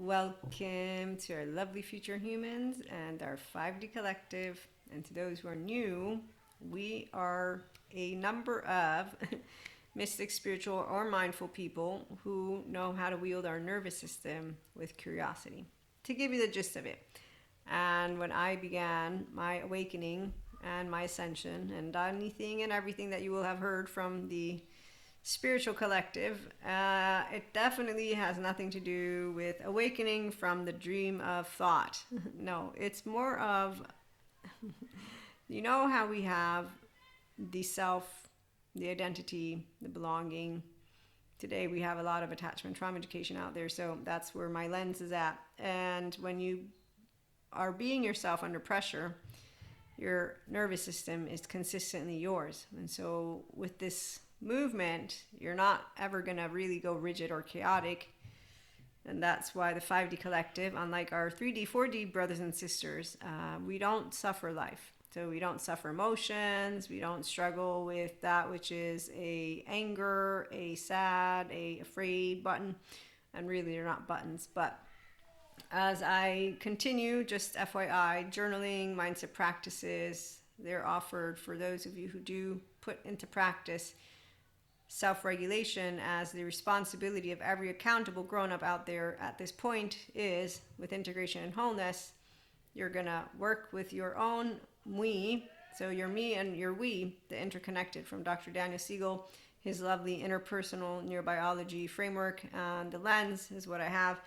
Welcome to our lovely future humans and our 5D collective. And to those who are new, we are a number of mystic, spiritual, or mindful people who know how to wield our nervous system with curiosity. To give you the gist of it. And when I began my awakening and my ascension, and anything and everything that you will have heard from the spiritual collective, it definitely has nothing to do with awakening from the dream of thought. No, it's more of, you know how we have the self, the identity, the belonging. Today we have a lot of attachment trauma education out there, so that's where my lens is at. And when you are being yourself under pressure, your nervous system is consistently yours. And so with this movement, you're not ever going to really go rigid or chaotic. And that's why the 5D collective, unlike our 3D, 4D brothers and sisters, we don't suffer life. So we don't suffer emotions. We don't struggle with that which is a anger, a sad, a afraid button. And really, they're not buttons. But as I continue, just FYI, journaling, mindset practices, they're offered for those of you who do put into practice self-regulation as the responsibility of every accountable grown-up out there at this point is, with integration and wholeness, you're going to work with your own we, so your me and your we, the interconnected, from Dr. Daniel Siegel, his lovely interpersonal neurobiology framework, and the lens is what I have.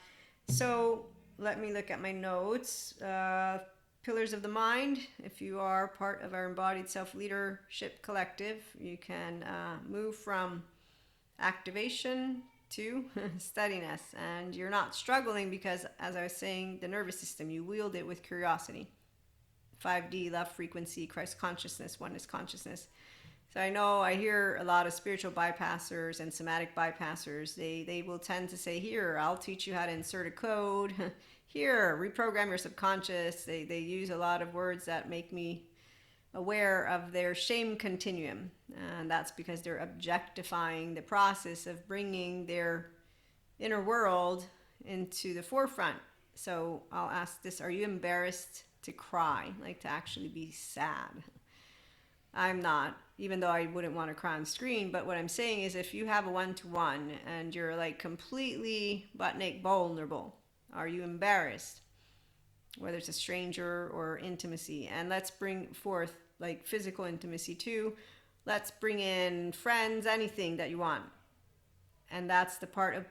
So let me look at my notes. Pillars of the mind. If you are part of our embodied self-leadership collective, you can move from activation to steadiness, and you're not struggling because, as I was saying, the nervous system, you wield it with curiosity. 5D, love frequency, Christ consciousness, oneness consciousness. So I hear a lot of spiritual bypassers and somatic bypassers. They will tend to say, here, I'll teach you how to insert a code. Here, reprogram your subconscious. They use a lot of words that make me aware of their shame continuum. And that's because they're objectifying the process of bringing their inner world into the forefront. So I'll ask this, are you embarrassed to cry, like to actually be sad? I'm not, even though I wouldn't want to cry on screen. But what I'm saying is, if you have a one-to-one and you're like completely butt-naked vulnerable, are you embarrassed? Whether it's a stranger or intimacy. And let's bring forth like physical intimacy too. Let's bring in friends, anything that you want. And that's the part of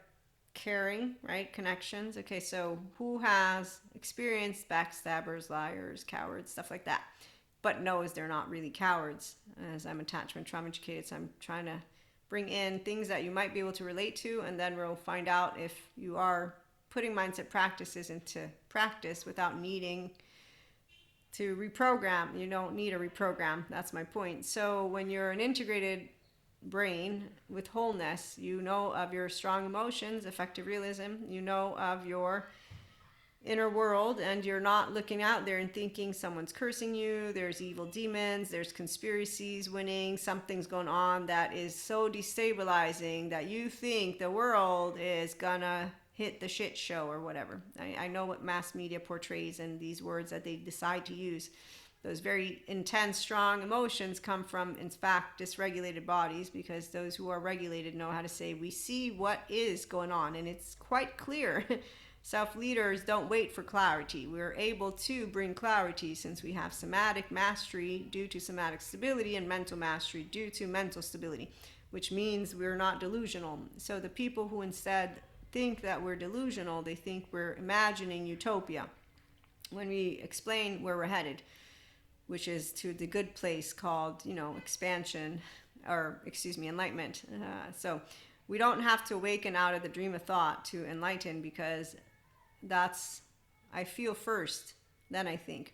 caring, right? Connections. Okay, so who has experienced backstabbers, liars, cowards, stuff like that, but knows they're not really cowards? As I'm attachment trauma educated, so I'm trying to bring in things that you might be able to relate to, and then we'll find out if you are putting mindset practices into practice without needing to reprogram. You don't need a reprogram. That's my point. So when you're an integrated brain with wholeness, you know of your strong emotions, effective realism, you know of your inner world, and you're not looking out there and thinking someone's cursing you, there's evil demons, there's conspiracies winning, something's going on that is so destabilizing that you think the world is gonna hit the shit show or whatever. I know what mass media portrays, and these words that they decide to use, those very intense, strong emotions come from, in fact, dysregulated bodies, because those who are regulated know how to say, we see what is going on, and it's quite clear. Self-leaders don't wait for clarity. We're able to bring clarity since we have somatic mastery due to somatic stability and mental mastery due to mental stability, which means we're not delusional. So the people who instead think that we're delusional, they think we're imagining utopia when we explain where we're headed, which is to the good place called, expansion, or enlightenment. So we don't have to awaken out of the dream of thought to enlighten, because that's, I feel first, then I think.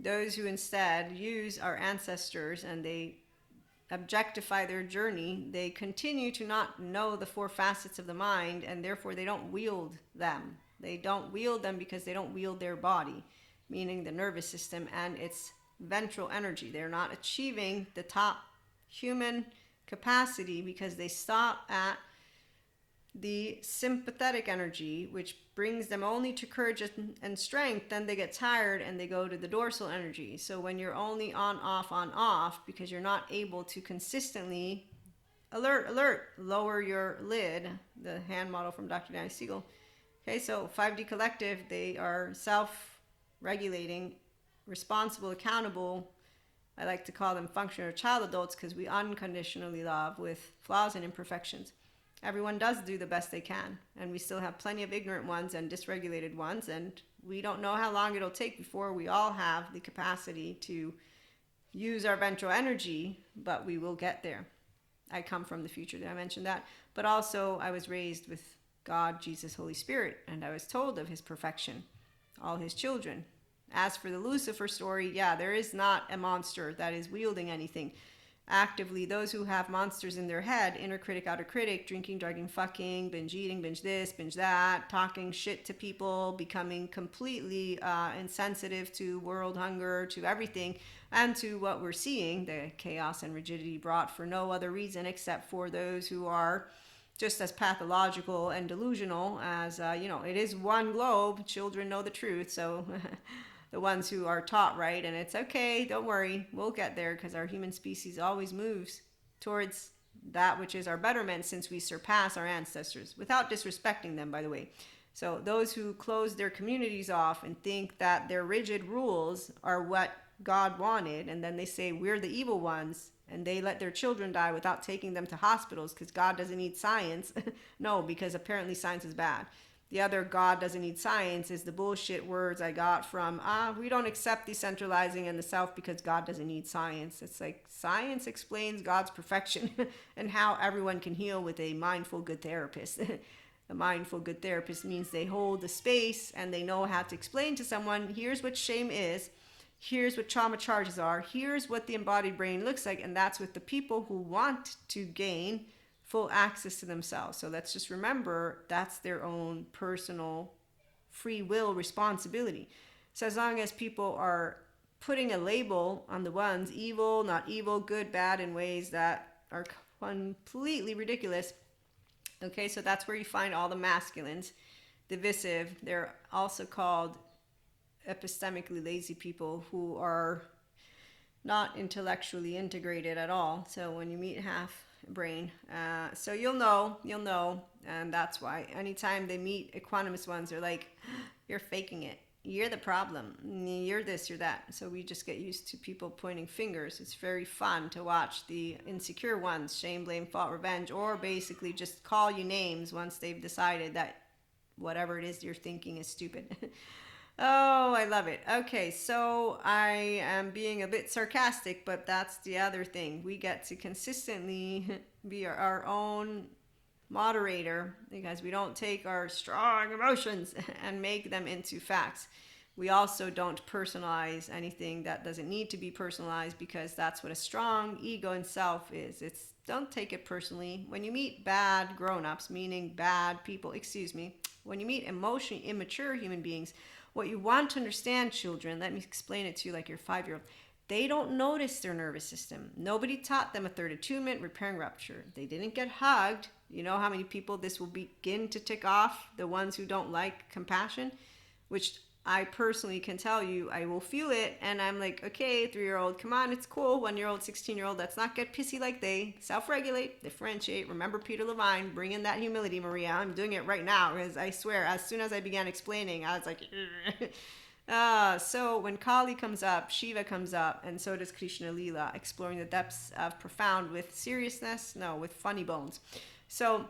Those who instead use our ancestors and they objectify their journey, they continue to not know the 4 facets of the mind, and therefore they don't wield them. They don't wield them because they don't wield their body, meaning the nervous system and its ventral energy. They're not achieving the top human capacity because they stop at the sympathetic energy, which brings them only to courage and strength, then they get tired and they go to the dorsal energy. So when you're only on, off, because you're not able to consistently alert, lower your lid, the hand model from Dr. Danny Siegel. Okay, so 5D collective, they are self-regulating, responsible, accountable. I like to call them functional child adults because we unconditionally love with flaws and imperfections. Everyone does do the best they can, and we still have plenty of ignorant ones and dysregulated ones, and we don't know how long it'll take before we all have the capacity to use our ventral energy, but we will get there. I come from the future, did I mention that? But also, I was raised with God, Jesus, Holy Spirit, and I was told of his perfection, all his children. As for the Lucifer story, yeah, there is not a monster that is wielding anything. Actively, those who have monsters in their head, inner critic, outer critic, drinking, drugging, fucking, binge eating, binge this, binge that, talking shit to people, becoming completely insensitive to world hunger, to everything, and to what we're seeing, the chaos and rigidity brought for no other reason except for those who are just as pathological and delusional as, it is one globe. Children know the truth, so the ones who are taught right, and it's okay, don't worry, we'll get there, because our human species always moves towards that which is our betterment, since we surpass our ancestors, without disrespecting them, by the way. So those who close their communities off and think that their rigid rules are what God wanted, and then they say we're the evil ones, and they let their children die without taking them to hospitals because God doesn't need science. No, because apparently science is bad. The other God doesn't need science is the bullshit words I got from, we don't accept decentralizing in the South because God doesn't need science. It's like science explains God's perfection and how everyone can heal with a mindful good therapist. A mindful good therapist means they hold the space and they know how to explain to someone, here's what shame is, here's what trauma charges are, here's what the embodied brain looks like, and that's with the people who want to gain full access to themselves. So let's just remember that's their own personal free will responsibility. So as long as people are putting a label on the ones, evil, not evil, good, bad, in ways that are completely ridiculous, okay, so that's where you find all the masculines, divisive. They're also called epistemically lazy people who are not intellectually integrated at all. So when you meet half brain, so you'll know, and that's why anytime they meet equanimous ones, they're like, you're faking it, you're the problem, you're this, you're that. So we just get used to people pointing fingers. It's very fun to watch the insecure ones, shame, blame, fault, revenge, or basically just call you names once they've decided that whatever it is you're thinking is stupid. Oh, I love it. Okay, so I am being a bit sarcastic, but that's the other thing. We get to consistently be our own moderator, because we don't take our strong emotions and make them into facts. We also don't personalize anything that doesn't need to be personalized, because that's what a strong ego and self is. It's don't take it personally. When you meet bad grown-ups, meaning bad people, when you meet emotionally immature human beings, what you want to understand, children, let me explain it to you like your 5-year-old. They don't notice their nervous system. Nobody taught them a third attunement, repairing rupture. They didn't get hugged. You know how many people this will begin to tick off? The ones who don't like compassion, which I personally can tell you, I will feel it. And I'm like, okay, 3-year-old, come on, it's cool. 1-year-old, 16-year-old, let's not get pissy like they. Self-regulate, differentiate. Remember Peter Levine, bring in that humility, Maria. I'm doing it right now, because I swear, as soon as I began explaining, I was like, so when Kali comes up, Shiva comes up, and so does Krishna Lila, exploring the depths of profound with seriousness, with funny bones. So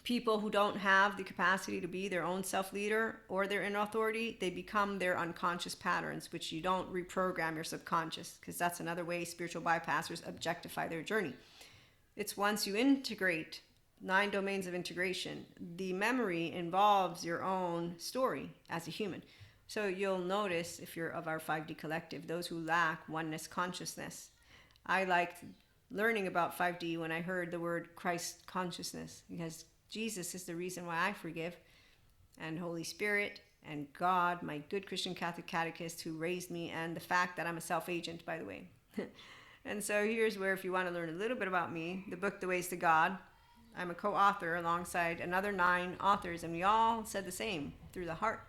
people who don't have the capacity to be their own self-leader or their inner authority, they become their unconscious patterns, which you don't reprogram your subconscious, because that's another way spiritual bypassers objectify their journey. It's once you integrate 9 domains of integration, the memory involves your own story as a human. So you'll notice, if you're of our 5D collective, those who lack oneness consciousness. I liked learning about 5D when I heard the word Christ consciousness, because Jesus is the reason why I forgive, and Holy Spirit, and God, my good Christian Catholic catechist who raised me, and the fact that I'm a self-agent, by the way. And so here's where, if you want to learn a little bit about me, the book The Ways to God, I'm a co-author alongside another 9 authors, and we all said the same, through the heart,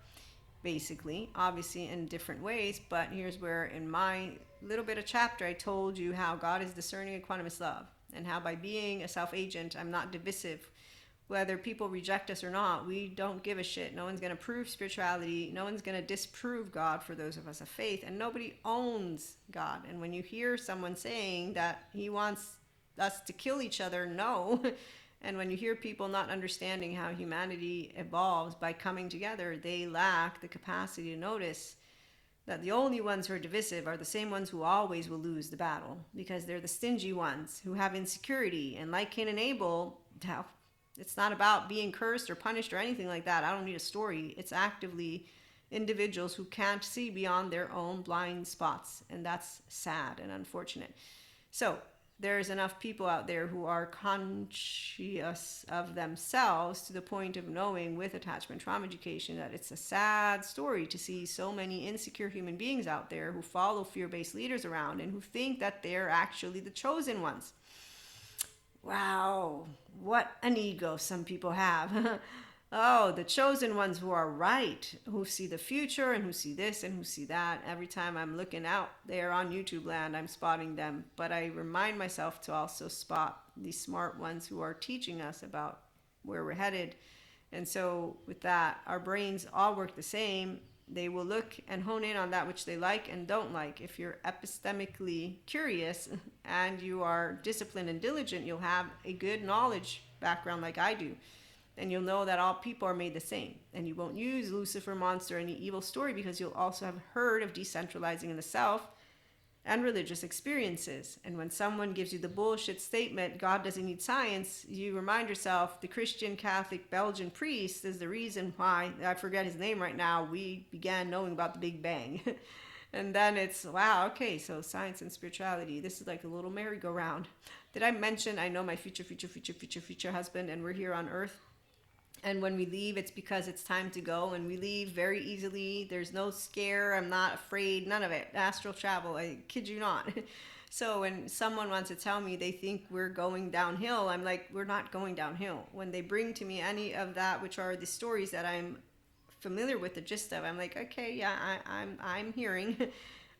basically, obviously in different ways. But here's where in my little bit of chapter I told you how God is discerning and quantumous love, and how by being a self-agent I'm not divisive. Whether people reject us or not, we don't give a shit. No one's going to prove spirituality. No one's going to disprove God for those of us of faith. And nobody owns God. And when you hear someone saying that he wants us to kill each other, no. And when you hear people not understanding how humanity evolves by coming together, they lack the capacity to notice that the only ones who are divisive are the same ones who always will lose the battle, because they're the stingy ones who have insecurity. And like Cain and Abel, it's not about being cursed or punished or anything like that. I don't need a story. It's actively individuals who can't see beyond their own blind spots. And that's sad and unfortunate. So there's enough people out there who are conscious of themselves to the point of knowing with attachment trauma education that it's a sad story to see so many insecure human beings out there who follow fear-based leaders around and who think that they're actually the chosen ones. Wow, what an ego some people have. Oh, the chosen ones who are right, who see the future and who see this and who see that. Every time I'm looking out there on YouTube land, I'm spotting them. But I remind myself to also spot the smart ones who are teaching us about where we're headed. And so with that, our brains all work the same. They will look and hone in on that which they like and don't like. If you're epistemically curious and you are disciplined and diligent, you'll have a good knowledge background like I do. And you'll know that all people are made the same. And you won't use Lucifer, monster, any evil story, because you'll also have heard of decentralizing in the self and religious experiences. And when someone gives you the bullshit statement, God doesn't need science, you remind yourself the Christian, Catholic, Belgian priest is the reason why, I forget his name right now, we began knowing about the Big Bang. And then it's, wow, okay, so science and spirituality, this is like a little merry-go-round. Did I mention I know my future husband, and we're here on Earth? And when we leave, it's because it's time to go, and we leave very easily. There's no scare. I'm not afraid. None of it. Astral travel. I kid you not. So when someone wants to tell me they think we're going downhill, I'm like, we're not going downhill. When they bring to me any of that, which are the stories that I'm familiar with, the gist of, I'm like, okay, yeah, I'm hearing.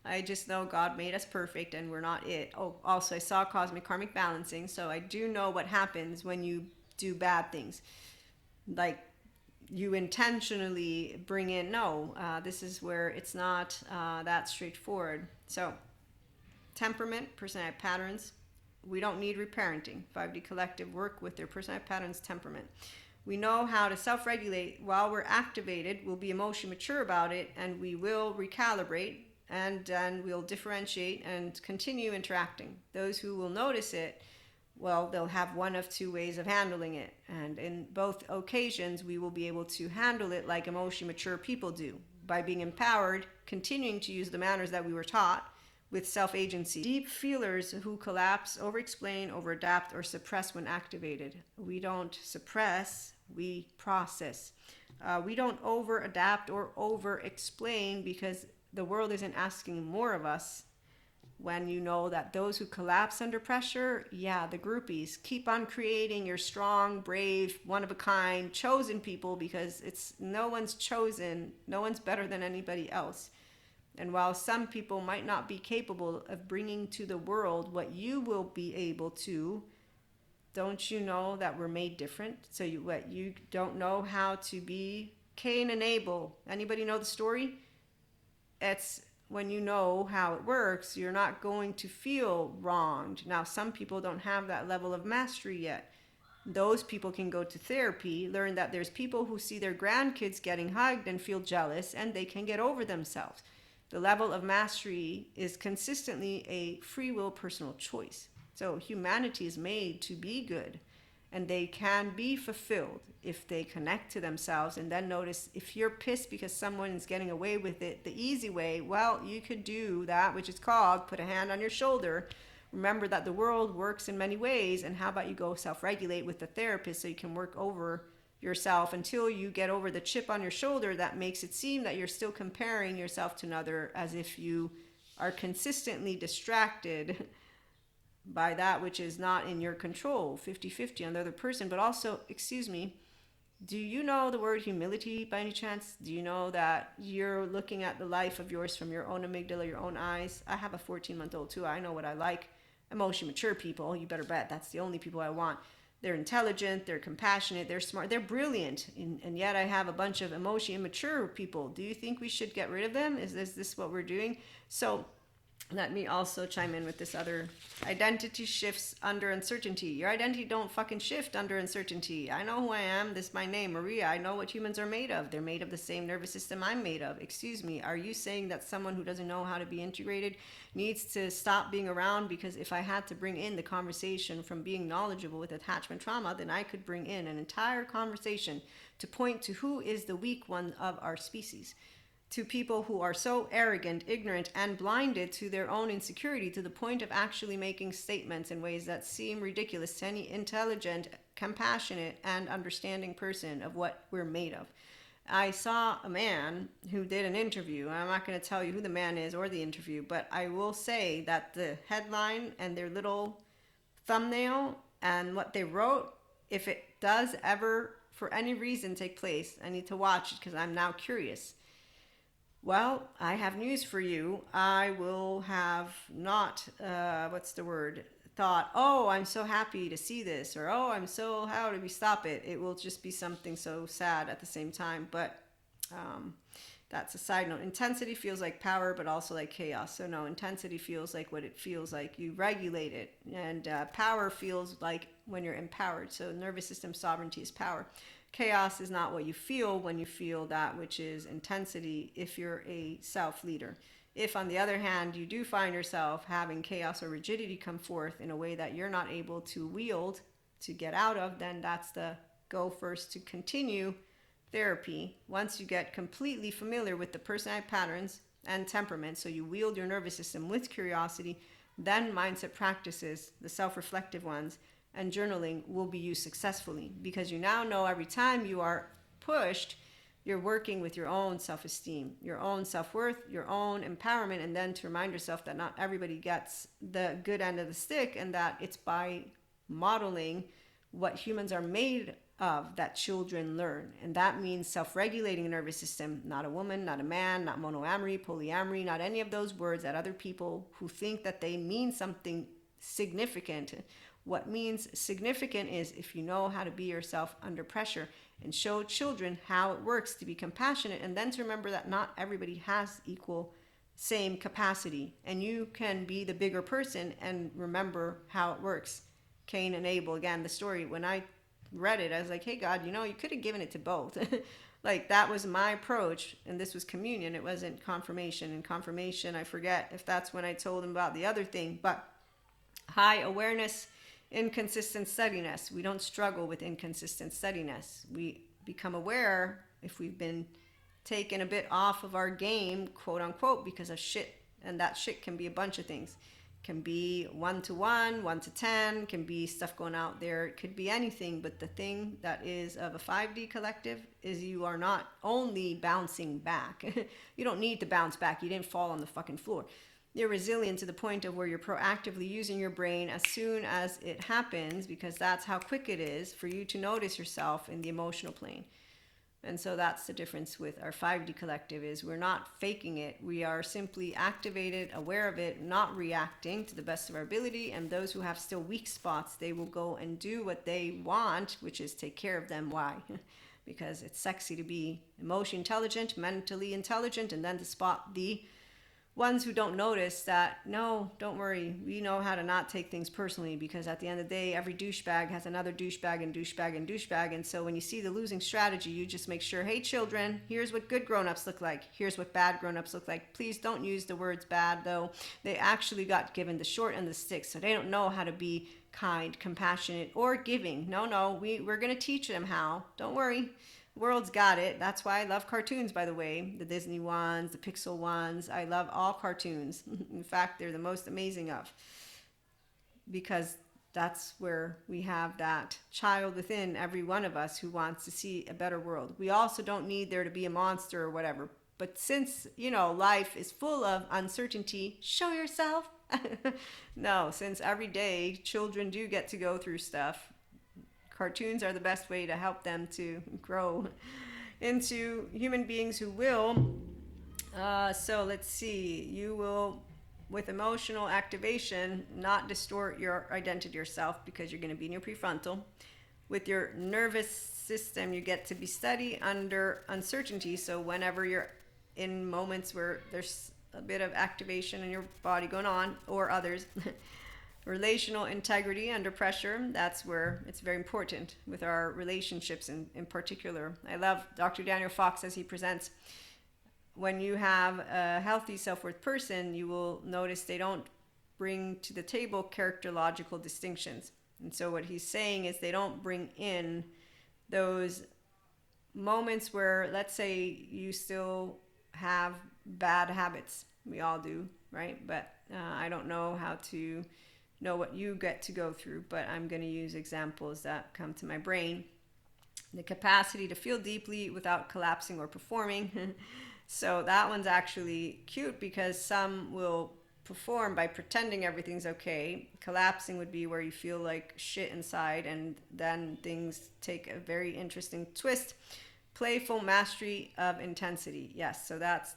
I just know God made us perfect, and we're not it. Oh, also, I saw cosmic karmic balancing, so I do know what happens when you do bad things. Like you intentionally bring in, this is where it's not that straightforward. So temperament, personality patterns, we don't need reparenting. 5D collective work with their personality patterns, temperament. We know how to self-regulate. While we're activated, we'll be emotionally mature about it, and we will recalibrate, and then we'll differentiate and continue interacting. Those who will notice it, well, they'll have one of 2 ways of handling it. And in both occasions, we will be able to handle it like emotionally mature people do, by being empowered, continuing to use the manners that we were taught with self-agency. Deep feelers who collapse, over-explain, over-adapt, or suppress when activated. We don't suppress, we process. We don't over-adapt or over-explain because the world isn't asking more of us. When you know that those who collapse under pressure, the groupies, keep on creating your strong, brave, one-of-a-kind, chosen people, because it's no one's chosen, no one's better than anybody else. And while some people might not be capable of bringing to the world what you will be able to, don't you know that we're made different? So you don't know how to be Cain and Abel. Anybody know the story? It's when you know how it works, you're not going to feel wronged. Now, some people don't have that level of mastery yet. Those people can go to therapy, learn that there's people who see their grandkids getting hugged and feel jealous, and they can get over themselves. The level of mastery is consistently a free will personal choice. So humanity is made to be good, and they can be fulfilled if they connect to themselves. And then notice, if you're pissed because someone is getting away with it the easy way, well, you could do that, which is called put a hand on your shoulder. Remember that the world works in many ways, and how about you go self-regulate with the therapist so you can work over yourself until you get over the chip on your shoulder that makes it seem that you're still comparing yourself to another, as if you are consistently distracted by that which is not in your control, 50-50 on the other person. But also, excuse me, do you know the word humility by any chance? Do you know that you're looking at the life of yours from your own amygdala, your own eyes? I have a 14-month-old too. I know what I like. Emotionally mature people, you better bet that's the only people I want. They're intelligent, they're compassionate, they're smart, they're brilliant. And yet I have a bunch of emotionally immature people. Do you think we should get rid of them? Is this what we're doing? So let me also chime in with this other. Identity shifts under uncertainty. Your identity don't fucking shift under uncertainty. I know who I am. This is my name, Maria. I know what humans are made of. They're made of the same nervous system I'm made of. Excuse me. Are you saying that someone who doesn't know how to be integrated needs to stop being around? Because if I had to bring in the conversation from being knowledgeable with attachment trauma, then I could bring in an entire conversation to point to who is the weak one of our species. To people who are so arrogant, ignorant, and blinded to their own insecurity to the point of actually making statements in ways that seem ridiculous to any intelligent, compassionate, and understanding person of what we're made of. I saw a man who did an interview. I'm not going to tell you who the man is or the interview, but I will say that the headline and their little thumbnail and what they wrote, if it does ever for any reason take place, I need to watch it because I'm now curious. Well, I have news for you. I will have not, thought, oh, I'm so happy to see this, or oh, I'm so, how do we stop it? It will just be something so sad at the same time. But that's a side note. Intensity feels like power, but also like chaos. So no, intensity feels like what it feels like. You regulate it. And power feels like when you're empowered. So nervous system sovereignty is power. Chaos is not what you feel when you feel that which is intensity if you're a self-leader. If, on the other hand, you do find yourself having chaos or rigidity come forth in a way that you're not able to wield, to get out of, then that's the go first to continue therapy. Once you get completely familiar with the personality patterns and temperament, so you wield your nervous system with curiosity, then mindset practices, the self-reflective ones, and journaling will be used successfully because you now know every time you are pushed, you're working with your own self-esteem, your own self-worth, your own empowerment, and then to remind yourself that not everybody gets the good end of the stick and that it's by modeling what humans are made of that children learn. And that means self-regulating a nervous system, not a woman, not a man, not monoamory, polyamory, not any of those words that other people who think that they mean something significant. What means significant is if you know how to be yourself under pressure and show children how it works to be compassionate, and then to remember that not everybody has equal same capacity, and you can be the bigger person and remember how it works. Cain and Abel, again, the story, when I read it, I was like, hey God, you could have given it to both. Like, that was my approach, and this was communion, it wasn't confirmation. And confirmation, I forget if that's when I told him about the other thing, but high awareness, inconsistent steadiness. We don't struggle with inconsistent steadiness. We become aware if we've been taken a bit off of our game, quote unquote, because of shit. And that shit can be a bunch of things. It can be 1 to 1, 1 to 10, can be stuff going out there. It could be anything. But the thing that is of a 5D collective is you are not only bouncing back. You don't need to bounce back. You didn't fall on the fucking floor. You're resilient to the point of where you're proactively using your brain as soon as it happens, because that's how quick it is for you to notice yourself in the emotional plane. And so that's the difference with our 5D collective, is we're not faking it. We are simply activated, aware of it, not reacting to the best of our ability. And those who have still weak spots, they will go and do what they want, which is take care of them. Why? Because it's sexy to be emotionally intelligent, mentally intelligent, and then to spot the ones who don't notice that, no, don't worry, we know how to not take things personally, because at the end of the day, every douchebag has another douchebag and douchebag and douchebag. And so when you see the losing strategy, you just make sure, hey children, here's what good grown-ups look like, here's what bad grown-ups look like. Please don't use the words bad, though. They actually got given the short and the stick, so they don't know how to be kind, compassionate, or giving. No, we're going to teach them how. Don't worry. World's got it. That's why I love cartoons, by the way. The Disney ones, the Pixar ones. I love all cartoons. In fact, they're the most amazing of. Because that's where we have that child within every one of us who wants to see a better world. We also don't need there to be a monster or whatever. But since, life is full of uncertainty, show yourself No, since every day children do get to go through stuff, cartoons are the best way to help them to grow into human beings who will. So let's see. You will, with emotional activation, not distort your identity yourself because you're going to be in your prefrontal. With your nervous system, you get to be steady under uncertainty. So whenever you're in moments where there's a bit of activation in your body going on, or others, relational integrity under pressure, that's where it's very important with our relationships in particular. I love Dr. Daniel Fox as he presents. When you have a healthy self-worth person, you will notice they don't bring to the table characterological distinctions. And so what he's saying is they don't bring in those moments where, let's say, you still have bad habits. We all do, right? But I don't know how to know what you get to go through, but I'm going to use examples that come to my brain. The capacity to feel deeply without collapsing or performing. So that one's actually cute because some will perform by pretending everything's okay. Collapsing would be where you feel like shit inside, and then things take a very interesting twist. Playful mastery of intensity. Yes, so that's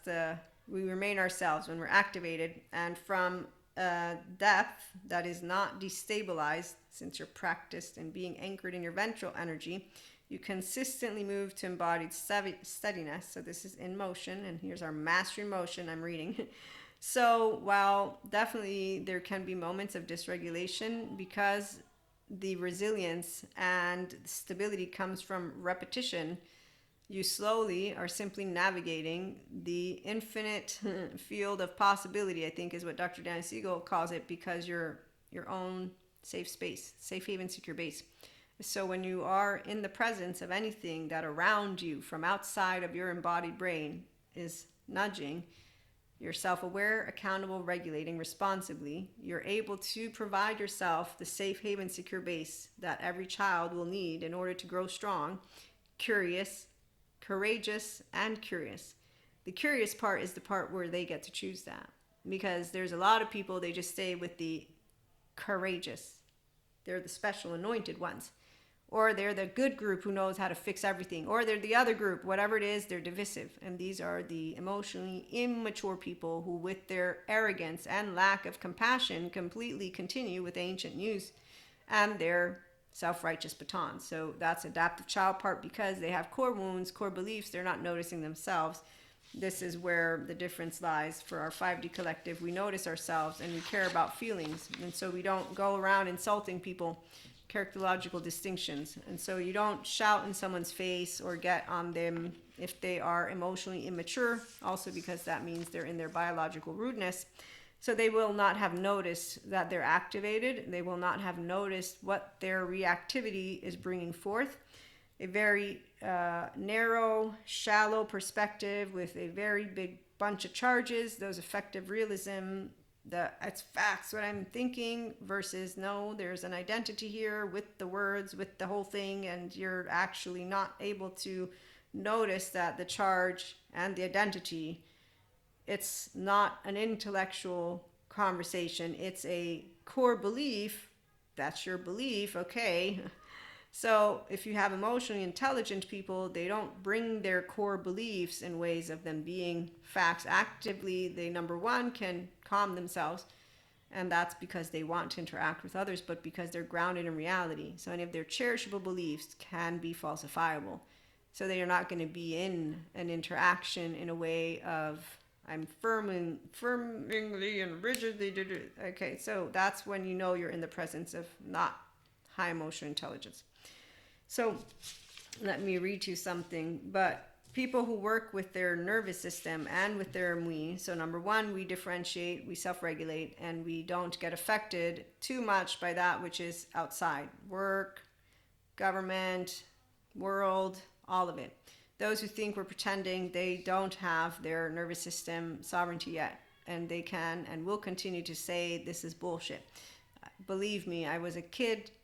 we remain ourselves when we're activated, and from depth that is not destabilized, since you're practiced in being anchored in your ventral energy, you consistently move to embodied steadiness. So this is in motion, and here's our mastery motion I'm reading. So while definitely there can be moments of dysregulation, because the resilience and stability comes from repetition, you slowly are simply navigating the infinite field of possibility, I think is what Dr. Dan Siegel calls it, because you're your own safe space, safe haven, secure base. So when you are in the presence of anything that around you from outside of your embodied brain is nudging, you're self-aware, accountable, regulating responsibly. You're able to provide yourself the safe haven, secure base that every child will need in order to grow strong, curious, courageous, and curious. The curious part is the part where they get to choose that, because there's a lot of people, they just stay with the courageous. They're the special anointed ones. Or they're the good group who knows how to fix everything. Or they're the other group, whatever it is, they're divisive. And these are the emotionally immature people who, with their arrogance and lack of compassion, completely continue with ancient news and their self-righteous batons. So that's adaptive child part, because they have core wounds, core beliefs, they're not noticing themselves. This is where the difference lies. For our 5D collective, we notice ourselves and we care about feelings. And so we don't go around insulting people. Characterological distinctions. And so you don't shout in someone's face or get on them if they are emotionally immature, also because that means they're in their biological rudeness. So they will not have noticed that they're activated. They will not have noticed what their reactivity is bringing forth. A very narrow, shallow perspective with a very big bunch of charges, those effective realism, it's facts what I'm thinking, versus no, there's an identity here with the words, with the whole thing, and you're actually not able to notice that the charge and the identity, it's not an intellectual conversation, it's a core belief. That's your belief, okay. So if you have emotionally intelligent people, they don't bring their core beliefs in ways of them being facts. Actively, they, number one, can calm themselves, and that's because they want to interact with others, but because they're grounded in reality. So any of their cherishable beliefs can be falsifiable. So they are not going to be in an interaction in a way of, I'm firmly and rigidly. Okay, so that's when you know you're in the presence of not high emotional intelligence. So let me read you something. But people who work with their nervous system and with their moi, so number one, we differentiate, we self-regulate, and we don't get affected too much by that which is outside. Work, government, world, all of it. Those who think we're pretending, they don't have their nervous system sovereignty yet. And they can and will continue to say this is bullshit. Believe me, I was a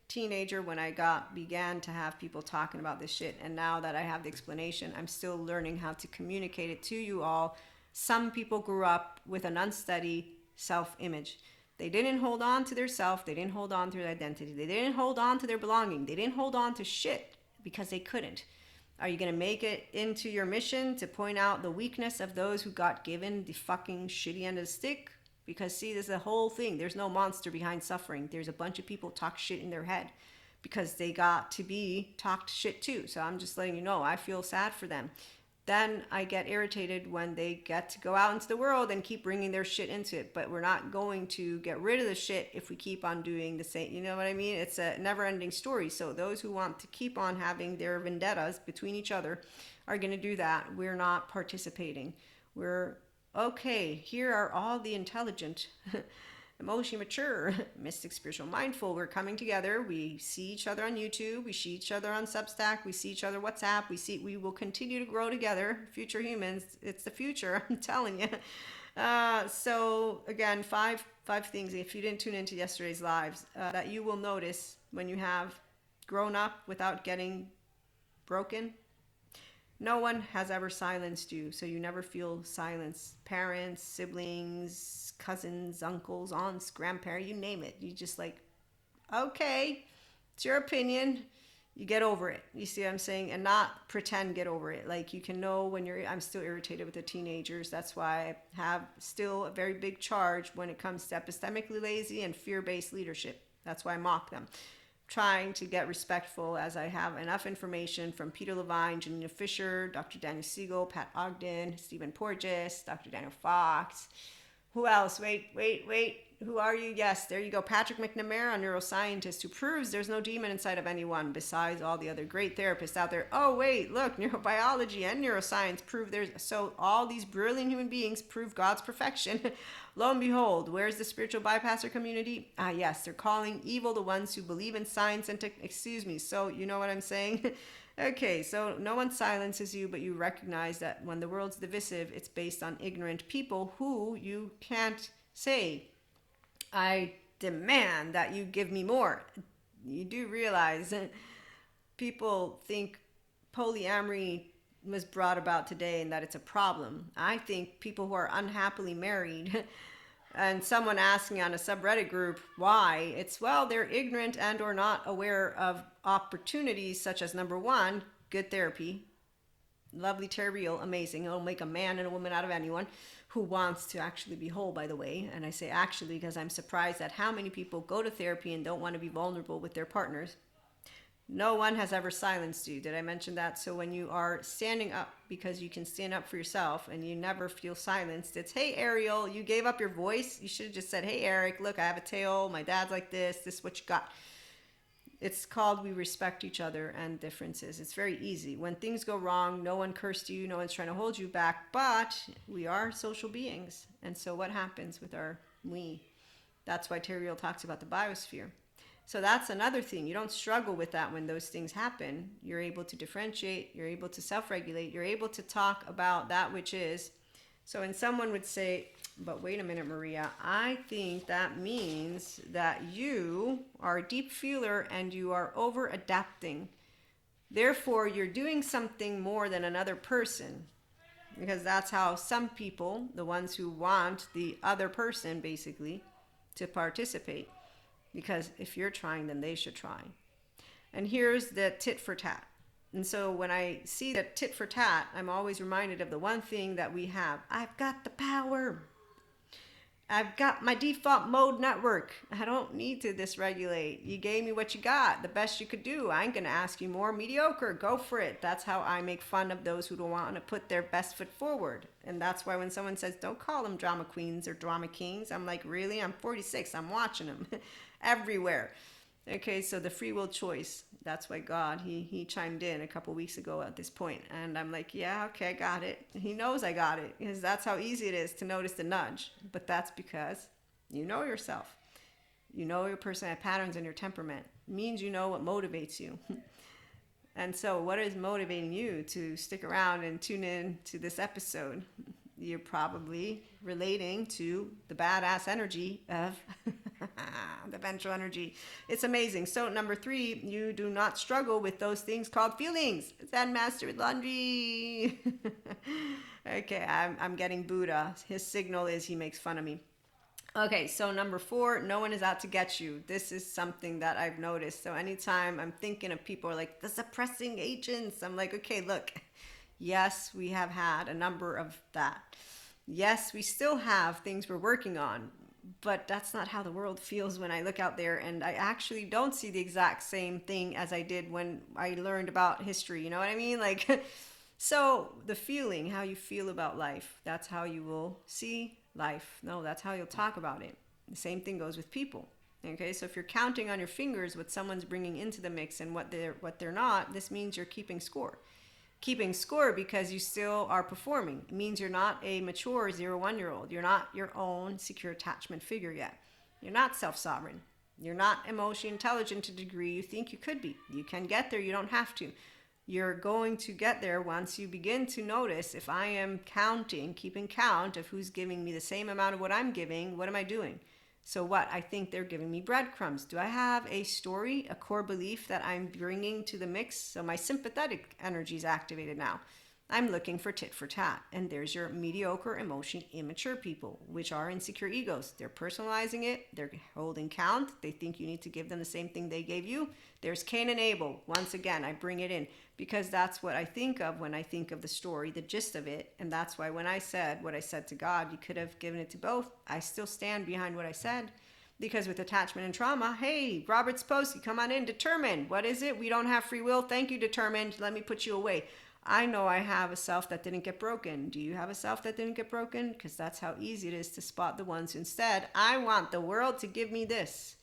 teenager when I began to have people talking about this shit, and now that I have the explanation, I'm still learning how to communicate it to you all. Some people grew up with an unsteady self-image. They didn't hold on to their self. They didn't hold on to their identity. They didn't hold on to their belonging. They didn't hold on to shit because they couldn't. Are you going to make it into your mission to point out the weakness of those who got given the fucking shitty end of the stick? Because see, this is the whole thing. There's no monster behind suffering. There's a bunch of people talk shit in their head because they got to be talked shit too. So I'm just letting you know, I feel sad for them. Then I get irritated when they get to go out into the world and keep bringing their shit into it. But we're not going to get rid of the shit if we keep on doing the same. You know what I mean? It's a never-ending story. So those who want to keep on having their vendettas between each other are going to do that. We're not participating. We're, okay, here are all the intelligent, emotionally mature, mystic, spiritual, mindful. We're coming together. We see each other on YouTube. We see each other on Substack. We see each other WhatsApp. We will continue to grow together. Future humans. It's the future. I'm telling you. So again, five things. If you didn't tune into yesterday's lives, that you will notice when you have grown up without getting broken. No one has ever silenced you, so you never feel silence. Parents, siblings, cousins, uncles, aunts, grandparents, you name it. You just like, okay, it's your opinion. You get over it. You see what I'm saying? And not pretend get over it. Like you can know when I'm still irritated with the teenagers. That's why I have still a very big charge when it comes to epistemically lazy and fear-based leadership. That's why I mock them. Trying to get respectful as I have enough information from Peter Levine, Janina Fisher, Dr. Daniel Siegel, Pat Ogden, Stephen Porges, Dr. Daniel Fox. Who else? Wait. Who are you? Yes, there you go. Patrick McNamara, a neuroscientist who proves there's no demon inside of anyone besides all the other great therapists out there. Oh, wait, look, neurobiology and neuroscience prove there's... So all these brilliant human beings prove God's perfection. Lo and behold, where's the spiritual bypasser community? Ah, yes, they're calling evil the ones who believe in science and excuse me. So you know what I'm saying? Okay, so no one silences you, but you recognize that when the world's divisive, it's based on ignorant people who you can't say, I demand that you give me more. You do realize that people think polyamory was brought about today and that it's a problem. I think people who are unhappily married and someone asking on a subreddit group why, it's, well, they're ignorant and or not aware of opportunities such as, number one, good therapy. Lovely Terry, amazing. It'll make a man and a woman out of anyone who wants to actually be whole, by the way. And I say actually because I'm surprised at how many people go to therapy and don't want to be vulnerable with their partners. No one has ever silenced you. Did I mention that? So when you are standing up because you can stand up for yourself and you never feel silenced, it's, hey, Ariel, you gave up your voice. You should have just said, hey, Eric, look, I have a tail. My dad's like this. This is what you got. It's called we respect each other and differences. It's very easy. When things go wrong, no one cursed you. No one's trying to hold you back. But we are social beings. And so what happens with our we? That's why Terry talks about the biosphere. So that's another thing. You don't struggle with that when those things happen. You're able to differentiate. You're able to self-regulate. You're able to talk about that which is. So when someone would say, but wait a minute, Maria, I think that means that you are a deep feeler and you are over adapting. Therefore, you're doing something more than another person. Because that's how some people, the ones who want the other person basically to participate. Because if you're trying, then they should try. And here's the tit for tat. And so when I see that tit for tat, I'm always reminded of the one thing that we have. I've got the power. I've got my default mode network. I don't need to dysregulate. You gave me what you got, the best you could do. I ain't going to ask you more. Mediocre, go for it. That's how I make fun of those who don't want to put their best foot forward. And that's why when someone says, don't call them drama queens or drama kings, I'm like, really? I'm 46. I'm watching them everywhere. Okay, so the free will choice. That's why God, he chimed in a couple weeks ago at this point. And I'm like, yeah, okay, I got it. He knows I got it because that's how easy it is to notice the nudge. But that's because you know yourself. You know your personality patterns and your temperament. It means you know what motivates you. And so what is motivating you to stick around and tune in to this episode? You're probably relating to the badass energy of the ventral energy. It's amazing. So number 3, you do not struggle with those things called feelings. Zen master with laundry. Okay, I'm getting Buddha. His signal is he makes fun of me. Okay, so number 4, no one is out to get you. This is something that I've noticed. So anytime I'm thinking of people are like the suppressing agents, I'm like, okay, look, yes, we have had a number of that. Yes, we still have things we're working on, but that's not how the world feels when I look out there, and I actually don't see the exact same thing as I did when I learned about history. You know what I mean? Like, so the feeling, how you feel about life, that's how you will see life. No, that's how you'll talk about it. The same thing goes with people. Okay, so if you're counting on your fingers what someone's bringing into the mix and what they're not, this means you're keeping score. Keeping score because you still are performing. It means you're not a mature 0-1-year-old. You're not your own secure attachment figure yet. You're not self-sovereign. You're not emotionally intelligent to the degree you think you could be. You can get there, you don't have to. You're going to get there once you begin to notice, if I am counting, keeping count of who's giving me the same amount of what I'm giving, what am I doing? So what? I think they're giving me breadcrumbs. Do I have a story, a core belief that I'm bringing to the mix? So my sympathetic energy is activated now. I'm looking for tit for tat. And there's your mediocre, emotion, immature people, which are insecure egos. They're personalizing it. They're holding count. They think you need to give them the same thing they gave you. There's Cain and Abel. Once again, I bring it in because that's what I think of when I think of the story, the gist of it. And that's why when I said what I said to God, you could have given it to both. I still stand behind what I said. Because with attachment and trauma, hey, Robert Spolsky, come on in, determined. What is it? We don't have free will. Thank you, determined. Let me put you away. I know I have a self that didn't get broken. Do you have a self that didn't get broken? Because that's how easy it is to spot the ones who instead, I want the world to give me this.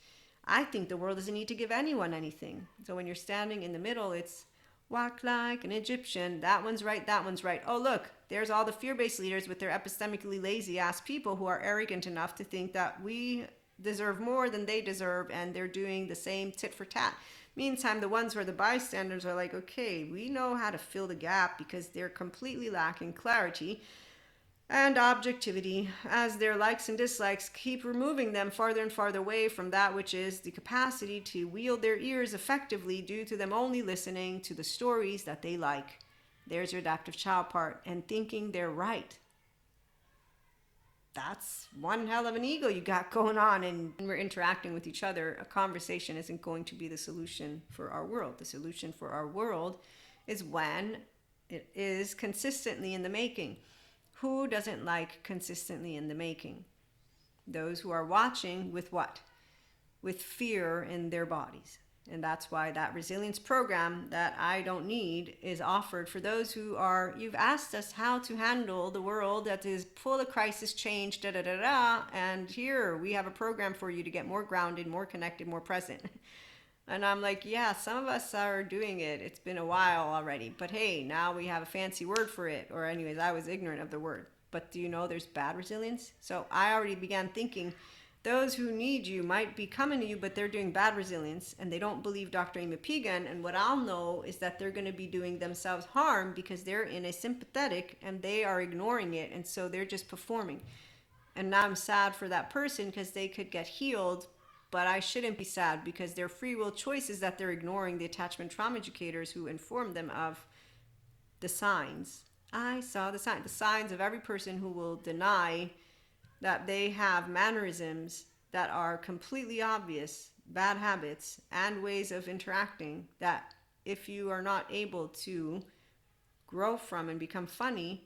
I think the world doesn't need to give anyone anything. So when you're standing in the middle, it's walk like an Egyptian. That one's right, that one's right. Oh, look, there's all the fear-based leaders with their epistemically lazy ass people who are arrogant enough to think that we deserve more than they deserve, and they're doing the same tit for tat. Meantime, the ones who are the bystanders are like, okay, we know how to fill the gap because they're completely lacking clarity and objectivity, as their likes and dislikes keep removing them farther and farther away from that which is the capacity to wield their ears effectively due to them only listening to the stories that they like. There's your adaptive child part, and thinking they're right. That's one hell of an ego you got going on, and when we're interacting with each other, a conversation isn't going to be the solution for our world. The solution for our world is when it is consistently in the making. Who doesn't like consistently in the making? Those who are watching with what? With fear in their bodies. And that's why that resilience program that I don't need is offered for those who are, you've asked us how to handle the world that is full of crisis, change, and here we have a program for you to get more grounded, more connected, more present. And I'm like, yeah, some of us are doing it. It's been a while already. But hey, now we have a fancy word for it. Or anyways, I was ignorant of the word. But do you know there's bad resilience? So I already began thinking, those who need you might be coming to you, but they're doing bad resilience, and they don't believe Dr. Amy Pigan. And what I'll know is that they're going to be doing themselves harm because they're in a sympathetic and they are ignoring it. And so they're just performing. And now I'm sad for that person because they could get healed, but I shouldn't be sad because their free will choices that they're ignoring the attachment trauma educators who inform them of the signs. I saw the signs of every person who will deny that they have mannerisms that are completely obvious, bad habits and ways of interacting that if you are not able to grow from and become funny,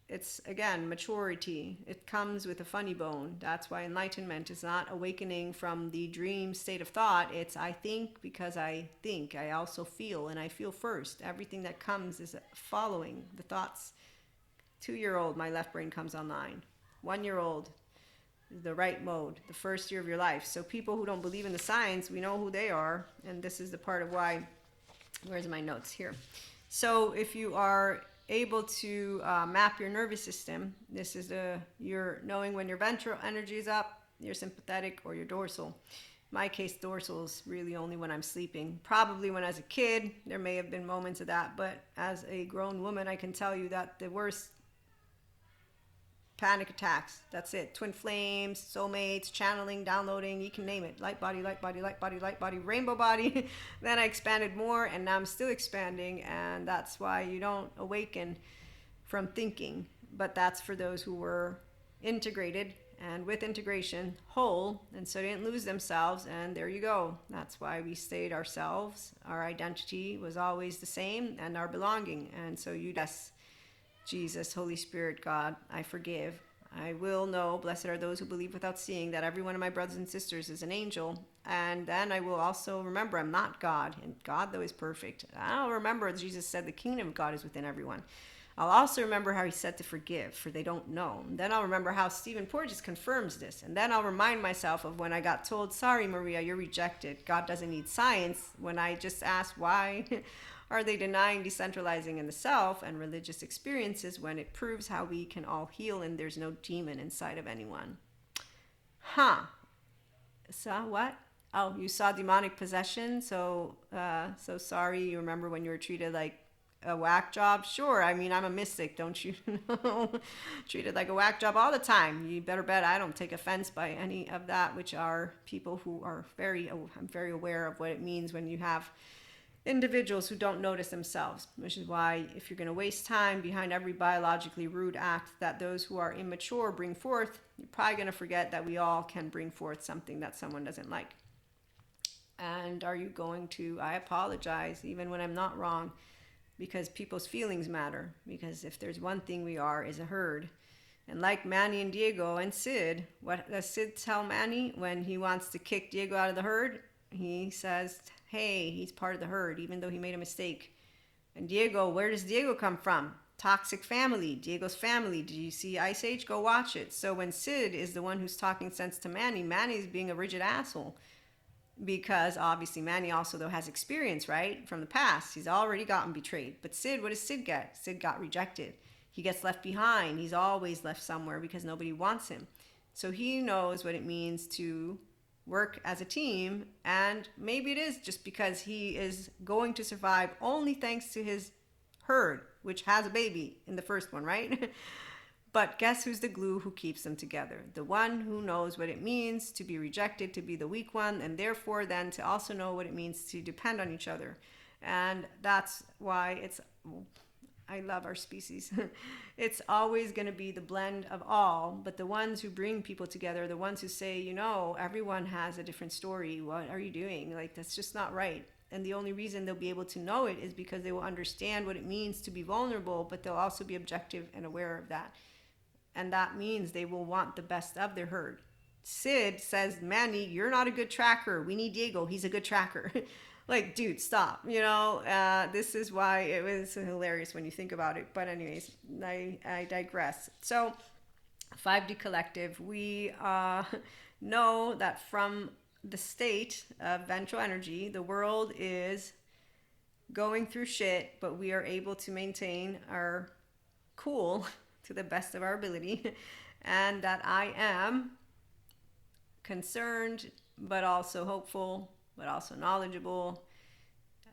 it's again maturity. It comes with a funny bone. That's why enlightenment is not awakening from the dream state of thought. It's I think because I think. I also feel, and I feel first. Everything that comes is following the thoughts. 2-year-old, my left brain comes online. 1-year-old, the right mode, the first year of your life. So people who don't believe in the signs, we know who they are. And this is the part of why, where's my notes here? So if you are able to map your nervous system, this is you're knowing when your ventral energy is up, your sympathetic, or your dorsal. My case, dorsal is really only when I'm sleeping. Probably when I was a kid, there may have been moments of that. But as a grown woman, I can tell you that the worst panic attacks, that's it. Twin flames, soulmates, channeling, downloading, you can name it. Light body, light body, light body, light body, rainbow body. Then I expanded more, and now I'm still expanding, and that's why you don't awaken from thinking. But that's for those who were integrated and with integration, whole, and so they didn't lose themselves, and there you go. That's why we stayed ourselves. Our identity was always the same, and our belonging. And so yes, Jesus, Holy Spirit, God, I forgive. I will know, blessed are those who believe without seeing, that every one of my brothers and sisters is an angel. And then I will also remember I'm not God, and God, though, is perfect. I'll remember Jesus said the kingdom of God is within everyone. I'll also remember how he said to forgive, for they don't know. And then I'll remember how Stephen Porges confirms this. And then I'll remind myself of when I got told, sorry, Maria, you're rejected. God doesn't need science. When I just asked why are they denying decentralizing in the self and religious experiences when it proves how we can all heal and there's no demon inside of anyone. Saw what? Oh, you saw demonic possession. So sorry. You remember when you were treated like a whack job? Sure. I mean, I'm a mystic, don't you know? Treated like a whack job all the time. You better bet I don't take offense by any of that, which are people who are I'm very aware of what it means when you have individuals who don't notice themselves, which is why if you're going to waste time behind every biologically rude act that those who are immature bring forth, you're probably going to forget that we all can bring forth something that someone doesn't like. And are you going to, I apologize even when I'm not wrong, because people's feelings matter. Because if there's one thing we are, is a herd. And like Manny and Diego and Sid, what does Sid tell Manny when he wants to kick Diego out of the herd? He says, hey, he's part of the herd, even though he made a mistake. And Diego, where does Diego come from? Toxic family, Diego's family. Did you see Ice Age? Go watch it. So when Sid is the one who's talking sense to Manny, Manny's being a rigid asshole. Because obviously Manny also, though, has experience, right, from the past. He's already gotten betrayed. But Sid, what does Sid get? Sid got rejected. He gets left behind. He's always left somewhere because nobody wants him. So he knows what it means to work as a team. And maybe it is just because he is going to survive only thanks to his herd, which has a baby in the first one, right? But guess who's the glue who keeps them together? The one who knows what it means to be rejected, to be the weak one, and therefore then to also know what it means to depend on each other. And that's why I love our species. It's always going to be the blend of all, but the ones who bring people together, the ones who say, you know, everyone has a different story. What are you doing? Like, that's just not right. And the only reason they'll be able to know it is because they will understand what it means to be vulnerable, but they'll also be objective and aware of that. And that means they will want the best of their herd. Sid says, Manny, you're not a good tracker. We need Diego. He's a good tracker. Like, dude, stop. You know, this is why it was hilarious when you think about it. But anyways, I digress. So 5D Collective, we know that from the state of ventral energy, the world is going through shit, but we are able to maintain our cool to the best of our ability, and that I am concerned, but also hopeful, but also knowledgeable,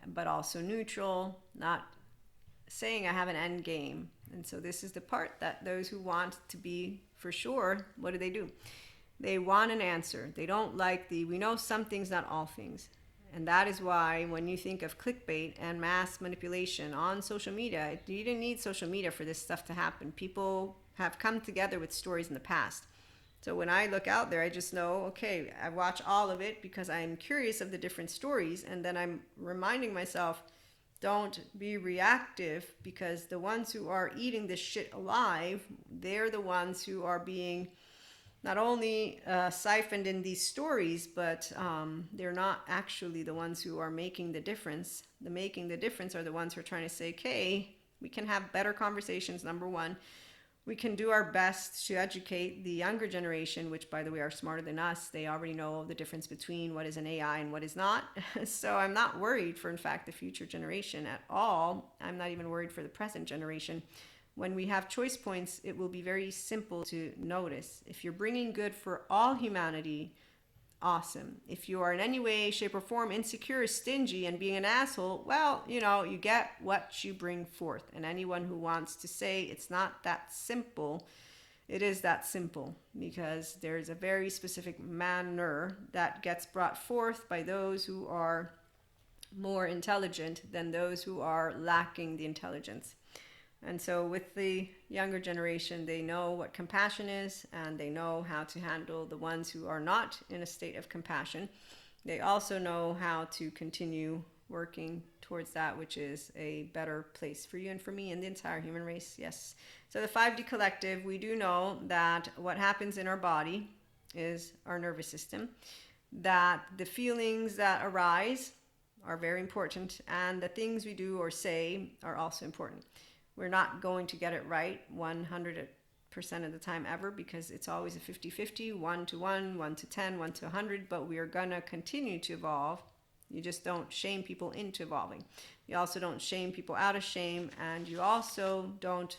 but also neutral, not saying I have an end game. And so this is the part that those who want to be for sure, what do? They want an answer. They don't like we know some things, not all things. And that is why when you think of clickbait and mass manipulation on social media, you didn't need social media for this stuff to happen. People have come together with stories in the past. So when I look out there, I just know, okay, I watch all of it because I'm curious of the different stories. And then I'm reminding myself, don't be reactive, because the ones who are eating this shit alive, they're the ones who are being not only siphoned in these stories, but they're not actually the ones who are making the difference. The making the difference are the ones who are trying to say, okay, we can have better conversations, number one. We can do our best to educate the younger generation, which, by the way, are smarter than us. They already know the difference between what is an AI and what is not. So I'm not worried for, in fact, the future generation at all. I'm not even worried for the present generation. When we have choice points, it will be very simple to notice. If you're bringing good for all humanity, awesome. If you are in any way, shape, or form insecure, stingy, and being an asshole, well, you know, you get what you bring forth. And anyone who wants to say it's not that simple, it is that simple, because there's a very specific manner that gets brought forth by those who are more intelligent than those who are lacking the intelligence. And so with the younger generation, they know what compassion is, and they know how to handle the ones who are not in a state of compassion. They also know how to continue working towards that which is a better place for you and for me and the entire human race. Yes. So the 5D collective, we do know that what happens in our body is our nervous system, that the feelings that arise are very important, and the things we do or say are also important. We're not going to get it right 100% of the time ever, because it's always a 50-50, 1 to 1, 1 to 10, 1 to 100, but we are going to continue to evolve. You just don't shame people into evolving. You also don't shame people out of shame, and you also don't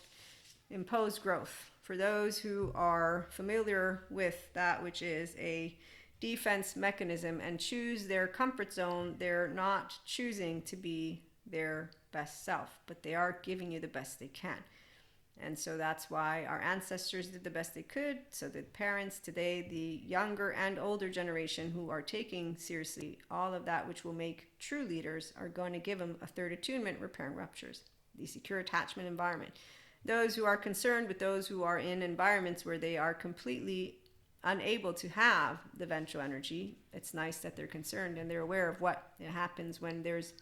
impose growth. For those who are familiar with that, which is a defense mechanism, and choose their comfort zone, they're not choosing to be their best self, but they are giving you the best they can. And so that's why our ancestors did the best they could. So the parents today, the younger and older generation who are taking seriously all of that which will make true leaders, are going to give them a third attunement, repairing ruptures, the secure attachment environment. Those who are concerned with those who are in environments where they are completely unable to have the ventral energy, it's nice that they're concerned and they're aware of what happens when there's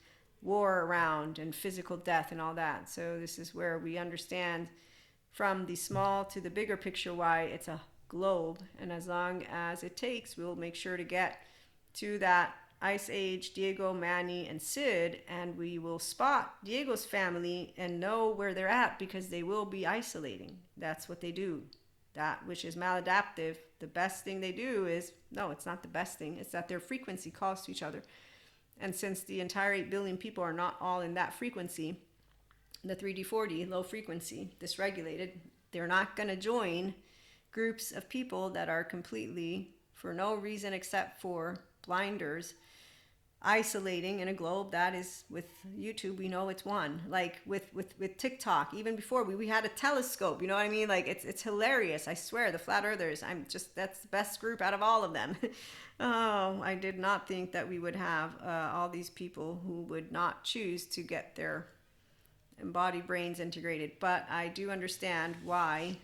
war around and physical death and all that. So this is where we understand from the small to the bigger picture why it's a globe, and as long as it takes, we'll make sure to get to that Ice Age, Diego, Manny, and Sid, and we will spot Diego's family and know where they're at, because they will be isolating. That's what they do. That which is maladaptive, the best thing they do is, no, it's not the best thing, it's that their frequency calls to each other. And since the entire 8 billion people are not all in that frequency, the 3D 4D, low frequency, dysregulated, they're not going to join groups of people that are completely, for no reason except for blinders, isolating in a globe that is, with YouTube, we know it's one. Like with TikTok, even before we had a telescope, you know what I mean? Like it's hilarious. I swear, the flat earthers, that's the best group out of all of them. Oh, I did not think that we would have all these people who would not choose to get their embodied brains integrated. But I do understand why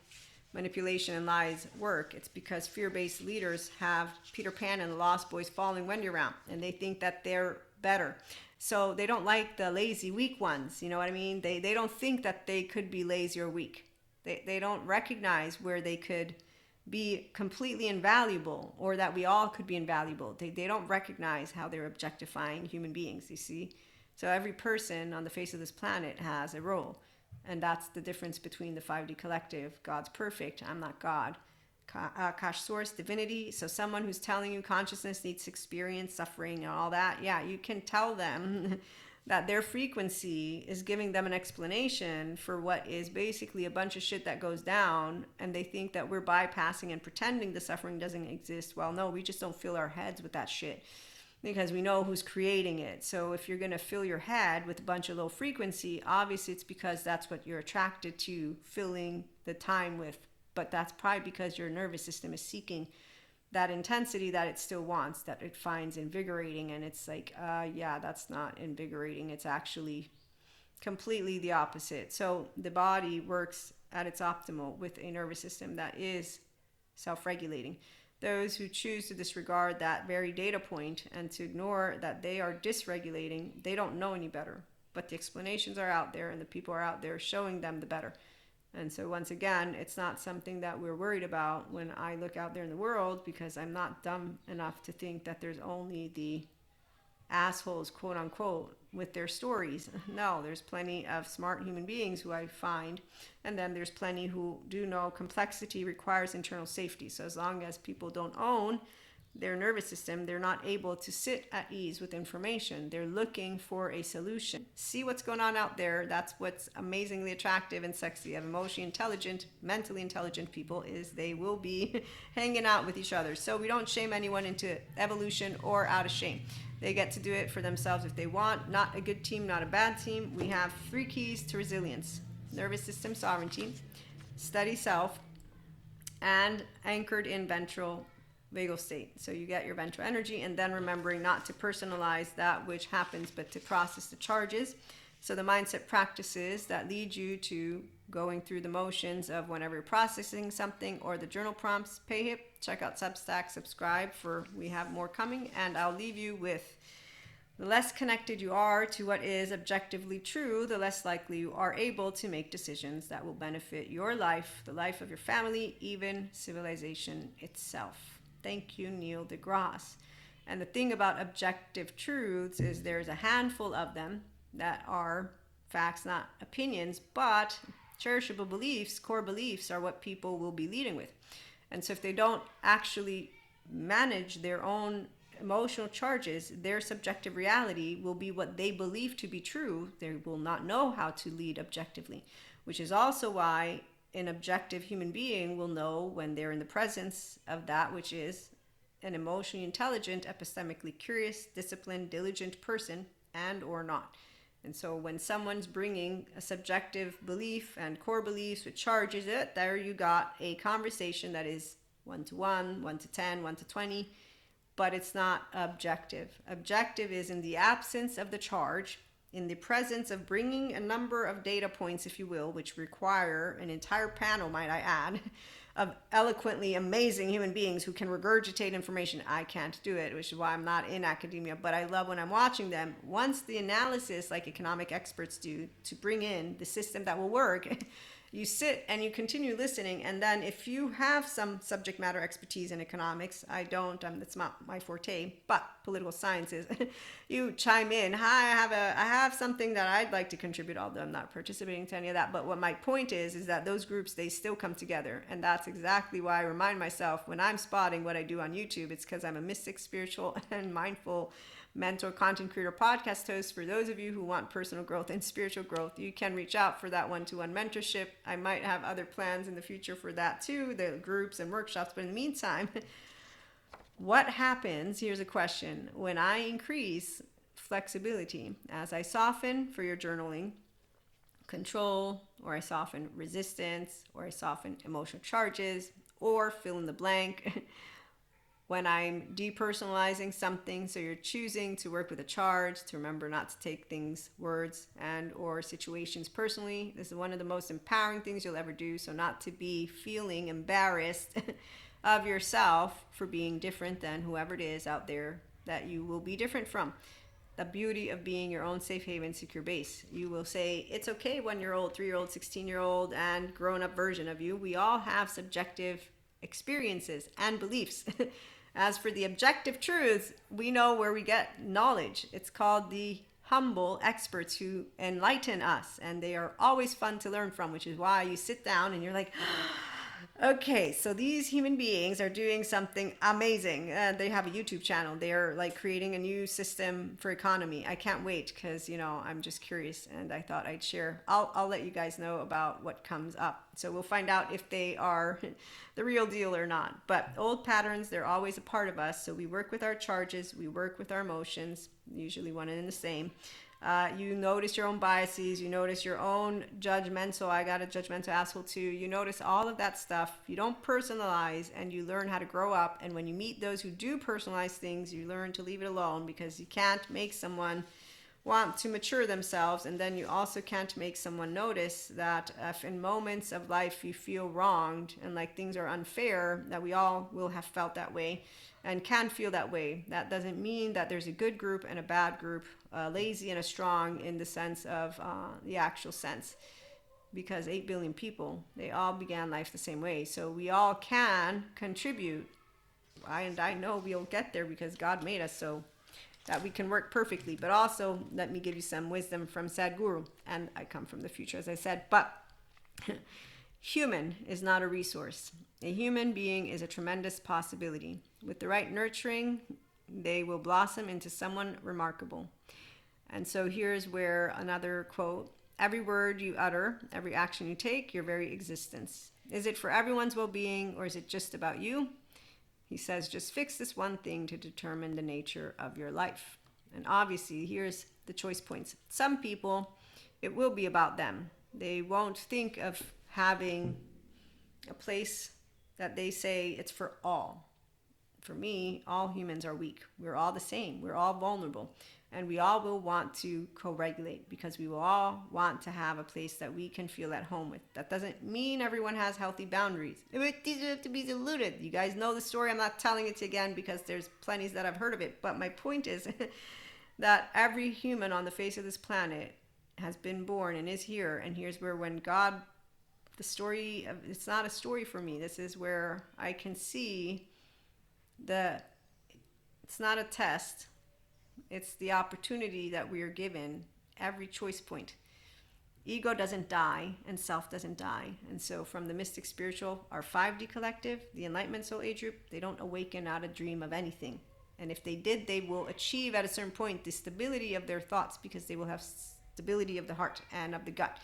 manipulation and lies work. It's because fear-based leaders have Peter Pan and the Lost Boys following Wendy around, and they think that they're better. So they don't like the lazy, weak ones. You know what I mean? They don't think that they could be lazy or weak. They don't recognize where they could be completely invaluable, or that we all could be invaluable. They don't recognize how they're objectifying human beings, you see? So every person on the face of this planet has a role. And that's the difference between the 5D collective. God's perfect. I'm not God. Akash source, divinity. So someone who's telling you consciousness needs experience, suffering, and all that. Yeah, you can tell them that their frequency is giving them an explanation for what is basically a bunch of shit that goes down. And they think that we're bypassing and pretending the suffering doesn't exist. Well, no, we just don't fill our heads with that shit, because we know who's creating it. So if you're going to fill your head with a bunch of low frequency, obviously it's because that's what you're attracted to filling the time with. But that's probably because your nervous system is seeking that intensity that it still wants, that it finds invigorating. And it's like, yeah, that's not invigorating. It's actually completely the opposite. So the body works at its optimal with a nervous system that is self-regulating. Those who choose to disregard that very data point and to ignore that they are dysregulating, they don't know any better. But the explanations are out there, and the people are out there showing them the better. And so once again, it's not something that we're worried about when I look out there in the world, because I'm not dumb enough to think that there's only the assholes, quote unquote, with their stories. No, there's plenty of smart human beings who I find, and then there's plenty who do know complexity requires internal safety. So as long as people don't own their nervous system, they're not able to sit at ease with information. They're looking for a solution. See what's going on out there. That's what's amazingly attractive and sexy of emotionally intelligent, mentally intelligent people, is they will be hanging out with each other. So we don't shame anyone into evolution or out of shame. They get to do it for themselves if they want. Not a good team, not a bad team. We have 3 keys to resilience: nervous system sovereignty, steady self, and anchored in ventral vagal state. So you get your ventral energy, and then remembering not to personalize that which happens, but to process the charges. So the mindset practices that lead you to going through the motions of whenever you're processing something, or the journal prompts, pay hip, check out Substack, subscribe, for we have more coming. And I'll leave you with: the less connected you are to what is objectively true, the less likely you are able to make decisions that will benefit your life, the life of your family, even civilization itself. Thank you, Neil deGrasse. And the thing about objective truths is there's a handful of them that are facts, not opinions, but cherishable beliefs, core beliefs, are what people will be leading with. And so if they don't actually manage their own emotional charges, their subjective reality will be what they believe to be true. They will not know how to lead objectively, which is also why an objective human being will know when they're in the presence of that which is an emotionally intelligent, epistemically curious, disciplined, diligent person, and or not. And so when someone's bringing a subjective belief and core beliefs with charges, there you got a conversation that is 1 to 1, 1 to 10, 1 to 20, but it's not objective. Objective is in the absence of the charge, in the presence of bringing a number of data points, if you will, which require an entire panel, might I add, of eloquently amazing human beings who can regurgitate information. I can't do it, which is why I'm not in academia, but I love when I'm watching them. Once the analysis, like economic experts do, to bring in the system that will work, you sit and you continue listening. And then if you have some subject matter expertise in economics, I don't, that's not my forte, but political sciences, you chime in. Hi, I have something that I'd like to contribute, although I'm not participating to any of that. But what my point is that those groups, they still come together. And that's exactly why I remind myself when I'm spotting what I do on YouTube, it's because I'm a mystic, spiritual, and mindful mentor, content creator, podcast host. For those of you who want personal growth and spiritual growth, you can reach out for that one-to-one mentorship. I might have other plans in the future for that too, the groups and workshops. But in the meantime, what happens, here's a question, when I increase flexibility, as I soften, for your journaling, control, or I soften resistance, or I soften emotional charges, or fill in the blank, when I'm depersonalizing something, so you're choosing to work with a charge, to remember not to take things, words, and or situations personally. This is one of the most empowering things you'll ever do. So not to be feeling embarrassed of yourself for being different than whoever it is out there that you will be different from. The beauty of being your own safe haven, secure base. You will say, it's okay, 1-year-old, 3-year-old, 16-year-old, and grown-up version of you. We all have subjective experiences and beliefs. As for the objective truths, we know where we get knowledge. It's called the humble experts who enlighten us, and they are always fun to learn from, which is why you sit down and you're like, okay, so these human beings are doing something amazing. They have a YouTube channel. They're like creating a new system for economy. I can't wait because, I'm just curious, and I thought I'd share. I'll let you guys know about what comes up. So we'll find out if they are the real deal or not. But old patterns, they're always a part of us. So we work with our charges. We work with our emotions, usually one and the same. You notice your own biases, you notice your own judgmental, I got a judgmental asshole too. You notice all of that stuff. You don't personalize, and you learn how to grow up. And when you meet those who do personalize things, you learn to leave it alone, because you can't make someone want to mature themselves. And then you also can't make someone notice that if in moments of life you feel wronged and like things are unfair, that we all will have felt that way and can feel that way. That doesn't mean that there's a good group and a bad group, a lazy and a strong, in the sense of the actual sense, because 8 billion people, they all began life the same way. So we all can contribute. I know we'll get there because God made us so that we can work perfectly. But also, let me give you some wisdom from Sadhguru. And I come from the future, as I said. But human is not a resource. A human being is a tremendous possibility. With the right nurturing, they will blossom into someone remarkable. And so here's where another quote: every word you utter, every action you take, your very existence. Is it for everyone's well-being, or is it just about you? He says, just fix this one thing to determine the nature of your life. And obviously, here's the choice points. Some people, it will be about them. They won't think of having a place that they say it's for all. for me, all humans are weak. We're all the same. We're all vulnerable. And we all will want to co-regulate because we will all want to have a place that we can feel at home with. That doesn't mean everyone has healthy boundaries. These have to be diluted. You guys know the story. I'm not telling it again because there's plenty that I've heard of it. But my point is that every human on the face of this planet has been born and is here. And here's where when God, the story, it's not a story for me. This is where I can see it's not a test. It's the opportunity that we are given, every choice point. Ego doesn't die and self doesn't die. And so from the mystic spiritual, our 5D collective, the enlightenment soul age group, they don't awaken out of dream of anything. And if they did, they will achieve at a certain point the stability of their thoughts because they will have stability of the heart and of the gut.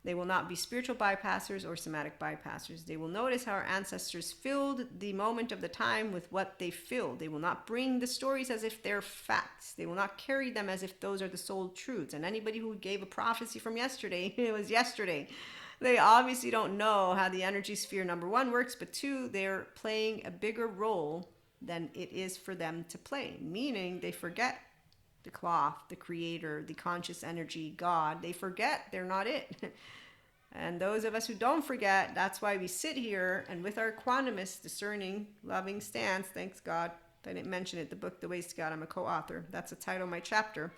They will not be spiritual bypassers or somatic bypassers. They will notice how our ancestors filled the moment of the time with what they filled. They will not bring the stories as if they're facts. They will not carry them as if those are the soul truths. And anybody who gave a prophecy from yesterday, it was yesterday. They obviously don't know how the energy sphere, number one, works, but two, they're playing a bigger role than it is for them to play, meaning they forget the cloth, the creator, the conscious energy, God. They forget they're not it. And those of us who don't forget, that's why we sit here and with our quantumist, discerning, loving stance, thanks God, if I didn't mention it, the book, The Ways to God, I'm a co-author. That's the title of my chapter.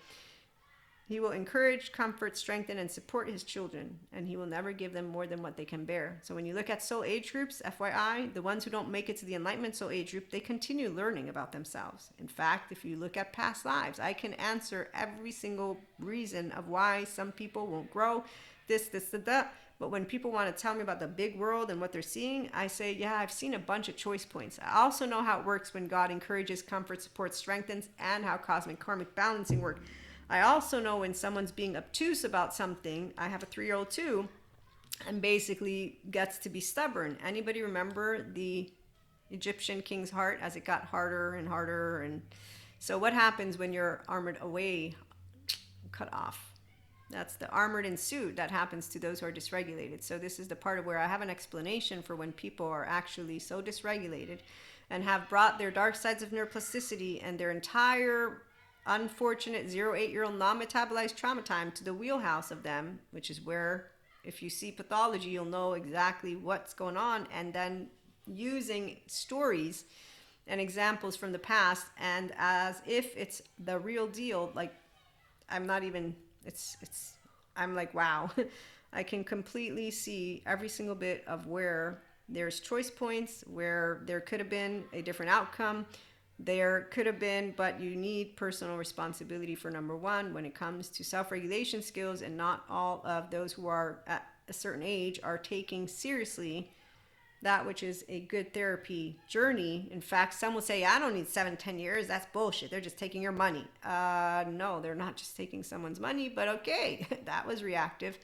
He will encourage, comfort, strengthen, and support his children, and he will never give them more than what they can bear. So when you look at soul age groups, FYI, the ones who don't make it to the enlightenment soul age group, they continue learning about themselves. In fact, if you look at past lives, I can answer every single reason of why some people won't grow, this, that. But when people want to tell me about the big world and what they're seeing, I say, yeah, I've seen a bunch of choice points. I also know how it works when God encourages, comforts, supports, strengthens, and how cosmic karmic balancing works. I also know when someone's being obtuse about something. I have a 3-year-old too, and basically gets to be stubborn. Anybody remember the Egyptian king's heart as it got harder and harder? And so what happens when you're armored away, cut off? That's the armored in suit that happens to those who are dysregulated. So this is the part of where I have an explanation for when people are actually so dysregulated and have brought their dark sides of neuroplasticity and their entire unfortunate 0-8-year-old non-metabolized trauma time to the wheelhouse of them, which is where if you see pathology, you'll know exactly what's going on, and then using stories and examples from the past and as if it's the real deal. Like I'm not even, I'm like, wow. I can completely see every single bit of where there's choice points, where there could have been a different outcome. There could have been, but you need personal responsibility for number one when it comes to self-regulation skills, and not all of those who are at a certain age are taking seriously that which is a good therapy journey. In fact, some will say, I don't need 7-10 years. That's bullshit. They're just taking your money. No, they're not just taking someone's money, but okay, that was reactive.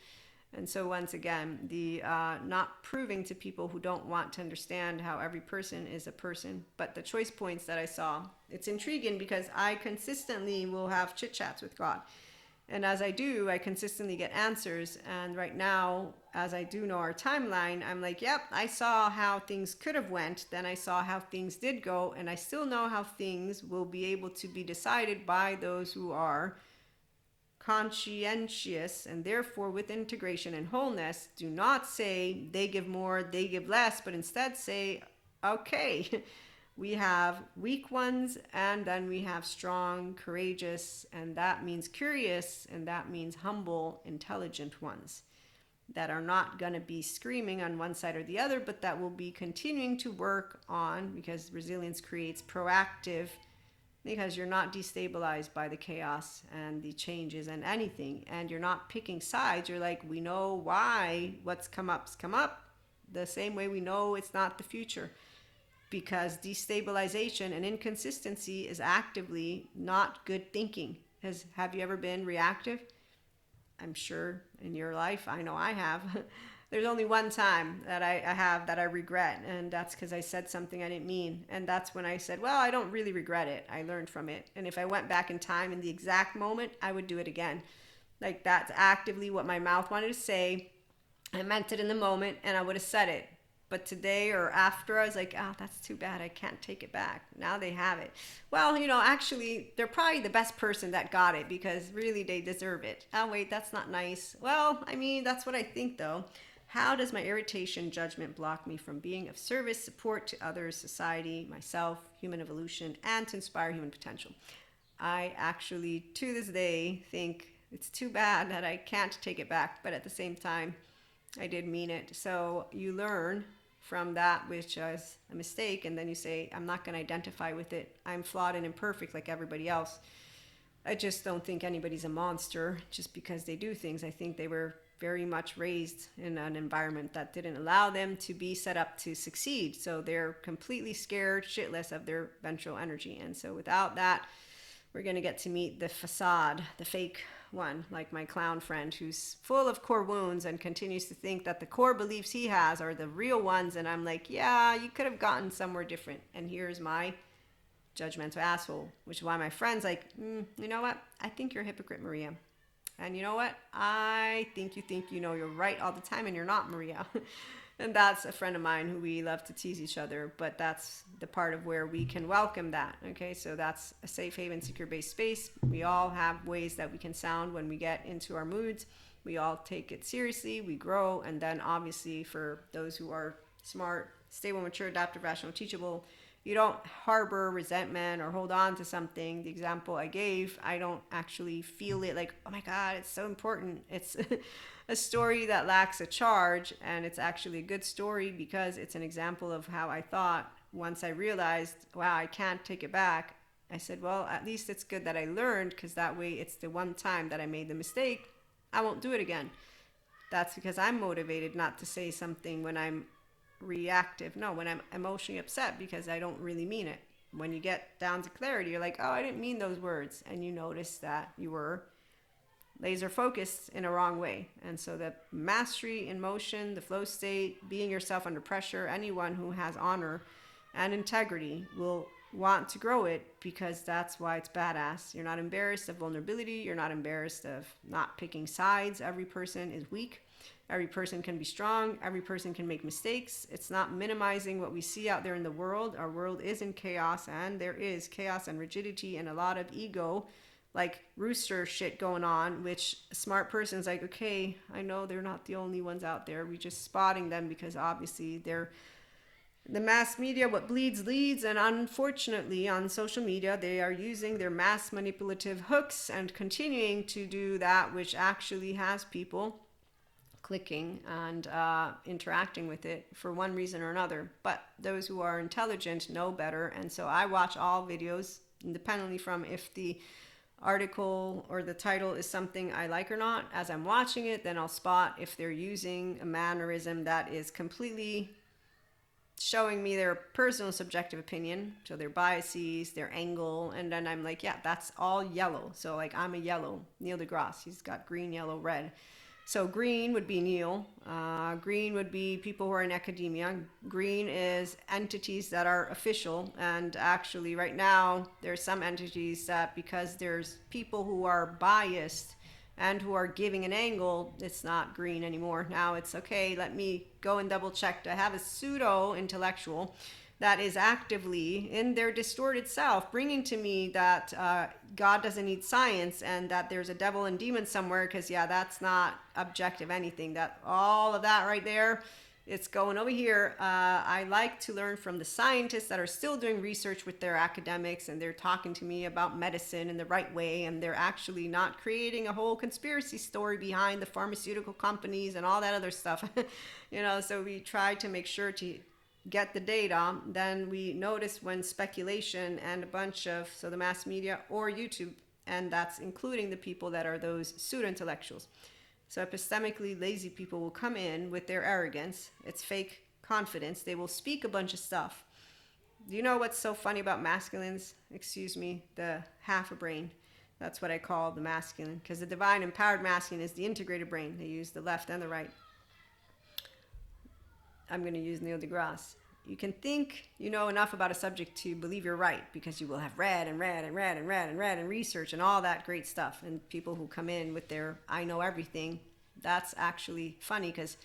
And so once again, the not proving to people who don't want to understand how every person is a person, but the choice points that I saw, it's intriguing because I consistently will have chit chats with God. And as I do, I consistently get answers. And right now, as I do know our timeline, I'm like, yep, I saw how things could have went. Then I saw how things did go. And I still know how things will be able to be decided by those who are conscientious, and therefore with integration and wholeness. Do not say they give more, they give less, but instead say, okay, we have weak ones, and then we have strong, courageous, and that means curious, and that means humble, intelligent ones that are not going to be screaming on one side or the other, but that will be continuing to work on, because resilience creates proactive, because you're not destabilized by the chaos and the changes and anything, and you're not picking sides. You're like, we know why what's come up's come up, the same way we know it's not the future, because destabilization and inconsistency is actively not good thinking. Have you ever been reactive? I'm sure in your life, I know I have. There's only one time that I have that I regret, and that's because I said something I didn't mean. And that's when I said, well, I don't really regret it. I learned from it. And if I went back in time in the exact moment, I would do it again. Like, that's actively what my mouth wanted to say. I meant it in the moment, and I would have said it. But today or after, I was like, oh, that's too bad. I can't take it back. Now they have it. Well, actually, they're probably the best person that got it because really they deserve it. Oh, wait, that's not nice. Well, I mean, that's what I think, though. How does my irritation, judgment block me from being of service, support to others, society, myself, human evolution, and to inspire human potential? I actually, to this day, think it's too bad that I can't take it back. But at the same time, I did mean it. So you learn from that which is a mistake, and then you say, I'm not going to identify with it. I'm flawed and imperfect like everybody else. I just don't think anybody's a monster just because they do things. I think they were very much raised in an environment that didn't allow them to be set up to succeed. So they're completely scared shitless of their ventral energy. And so without that, we're going to get to meet the facade, the fake one, like my clown friend who's full of core wounds and continues to think that the core beliefs he has are the real ones. And I'm like, yeah, you could have gotten somewhere different. And here's my judgmental asshole, which is why my friend's like, you know what? I think you're a hypocrite, Maria. And you know what? I think you're right all the time and you're not, Maria. And that's a friend of mine who we love to tease each other, but that's the part of where we can welcome that. Okay, so that's a safe haven, secure-based space. We all have ways that we can sound when we get into our moods. We all take it seriously, we grow, and then obviously for those who are smart, stable, mature, adaptive, rational, teachable, you don't harbor resentment or hold on to something. The example I gave, I don't actually feel it like, oh my God, it's so important. It's a story that lacks a charge, and it's actually a good story because it's an example of how I thought. Once I realized, wow, I can't take it back, I said, well, at least it's good that I learned, because that way it's the one time that I made the mistake, I won't do it again. That's because I'm motivated not to say something when I'm reactive. No, when I'm emotionally upset because I don't really mean it. When you get down to clarity, you're like, oh, I didn't mean those words. And you notice that you were laser focused in a wrong way. And so the mastery in motion, the flow state, being yourself under pressure, anyone who has honor and integrity will want to grow it, because that's why it's badass. You're not embarrassed of vulnerability. You're not embarrassed of not picking sides. Every person is weak. Every person can be strong. Every person can make mistakes. It's not minimizing what we see out there in the world. Our world is in chaos, and there is chaos and rigidity and a lot of ego, like rooster shit going on, which a smart person's like, okay, I know they're not the only ones out there. We're just spotting them because obviously they're the mass media, what bleeds leads, and unfortunately on social media they are using their mass manipulative hooks and continuing to do that which actually has people clicking and interacting with it for one reason or another. But those who are intelligent know better, and so I watch all videos independently from if the article or the title is something I like or not. As I'm watching it, then I'll spot if they're using a mannerism that is completely showing me their personal subjective opinion, so their biases, their angle, and then I'm like, yeah, that's all yellow. So like I'm a yellow, Neil deGrasse, he's got green, yellow, red. So green would be Neil, green would be people who are in academia, green is entities that are official, and actually right now there's some entities that because there's people who are biased and who are giving an angle, it's not green anymore. Now it's okay, let me go and double check. I have a pseudo intellectual that is actively in their distorted self bringing to me that God doesn't need science and that there's a devil and demon somewhere, because yeah, that's not objective anything. That all of that right there, it's going over here. I like to learn from the scientists that are still doing research with their academics, and they're talking to me about medicine in the right way, and they're actually not creating a whole conspiracy story behind the pharmaceutical companies and all that other stuff. So we try to make sure to get the data. Then we notice when speculation and a bunch of, so the mass media or YouTube, and that's including the people that are those pseudo-intellectuals. So epistemically lazy people will come in with their arrogance. It's fake confidence. They will speak a bunch of stuff. Do you know what's so funny about masculines? Excuse me, the half a brain. That's what I call the masculine, because the divine empowered masculine is the integrated brain. They use the left and the right. I'm going to use Neil deGrasse. You can think you know enough about a subject to believe you're right, because you will have read and read and read and read and read and research and all that great stuff. And people who come in with their I know everything, that's actually funny, because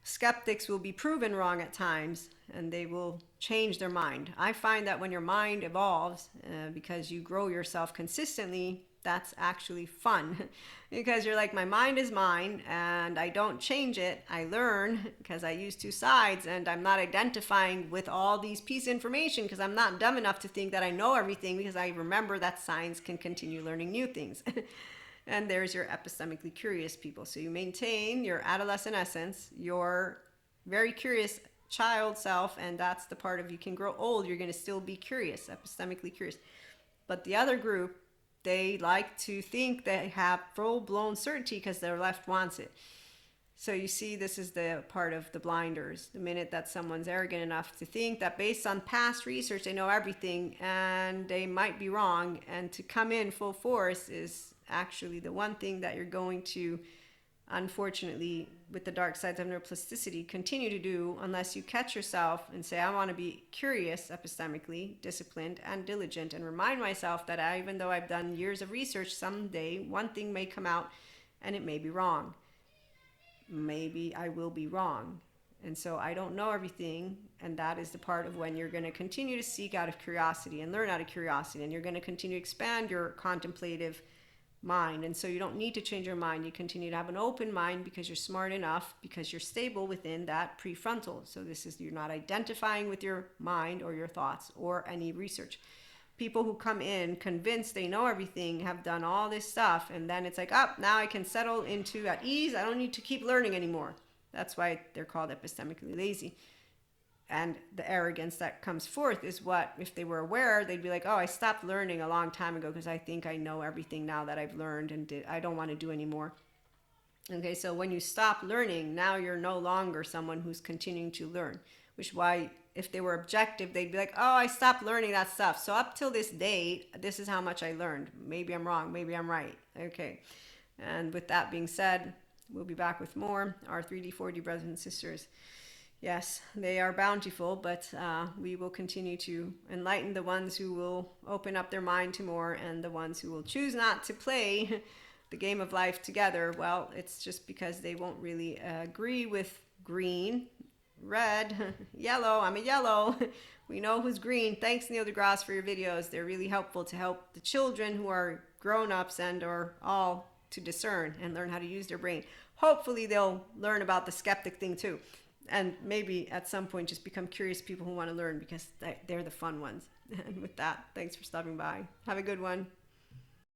skeptics will be proven wrong at times, and they will change their mind. I find that when your mind evolves, because you grow yourself consistently, that's actually fun. Because you're like, my mind is mine and I don't change it. I learn because I use two sides, and I'm not identifying with all these pieces of information because I'm not dumb enough to think that I know everything, because I remember that science can continue learning new things. And there's your epistemically curious people. So you maintain your adolescent essence, your very curious child self, and that's the part of you can grow old. You're going to still be curious, epistemically curious. But the other group, they like to think they have full-blown certainty because their left wants it. So you see, this is the part of the blinders. The minute that someone's arrogant enough to think that based on past research they know everything, and they might be wrong, and to come in full force is actually the one thing that you're going to, unfortunately, with the dark sides of neuroplasticity, continue to do unless you catch yourself and say, I want to be curious, epistemically, disciplined, and diligent, and remind myself that even though I've done years of research, someday one thing may come out and it may be wrong. Maybe I will be wrong. And so I don't know everything, and that is the part of when you're going to continue to seek out of curiosity and learn out of curiosity, and you're going to continue to expand your contemplative mind. And so you don't need to change your mind. You continue to have an open mind because you're smart enough, because you're stable within that prefrontal. So this is, you're not identifying with your mind or your thoughts or any research. People who come in convinced they know everything have done all this stuff, and then it's like, oh, now I can settle into at ease. I don't need to keep learning anymore. That's why they're called epistemically lazy. And the arrogance that comes forth is what, if they were aware, they'd be like, oh, I stopped learning a long time ago because I think I know everything now that I've learned, and I don't want to do anymore. Okay, so when you stop learning, now you're no longer someone who's continuing to learn, which is why if they were objective, they'd be like, oh, I stopped learning that stuff. So up till this date, this is how much I learned. Maybe I'm wrong, maybe I'm right. Okay, and with that being said, we'll be back with more. Our 3D, 4D brothers and sisters, yes, they are bountiful, but we will continue to enlighten the ones who will open up their mind to more, and the ones who will choose not to play the game of life together. Well, it's just because they won't really agree with green, red, yellow. I'm a yellow. We know who's green. Thanks, Neil deGrasse, for your videos. They're really helpful to help the children who are grown-ups and or all to discern and learn how to use their brain. Hopefully they'll learn about the skeptic thing too. And maybe at some point just become curious people who want to learn, because they're the fun ones. And with that, thanks for stopping by. Have a good one.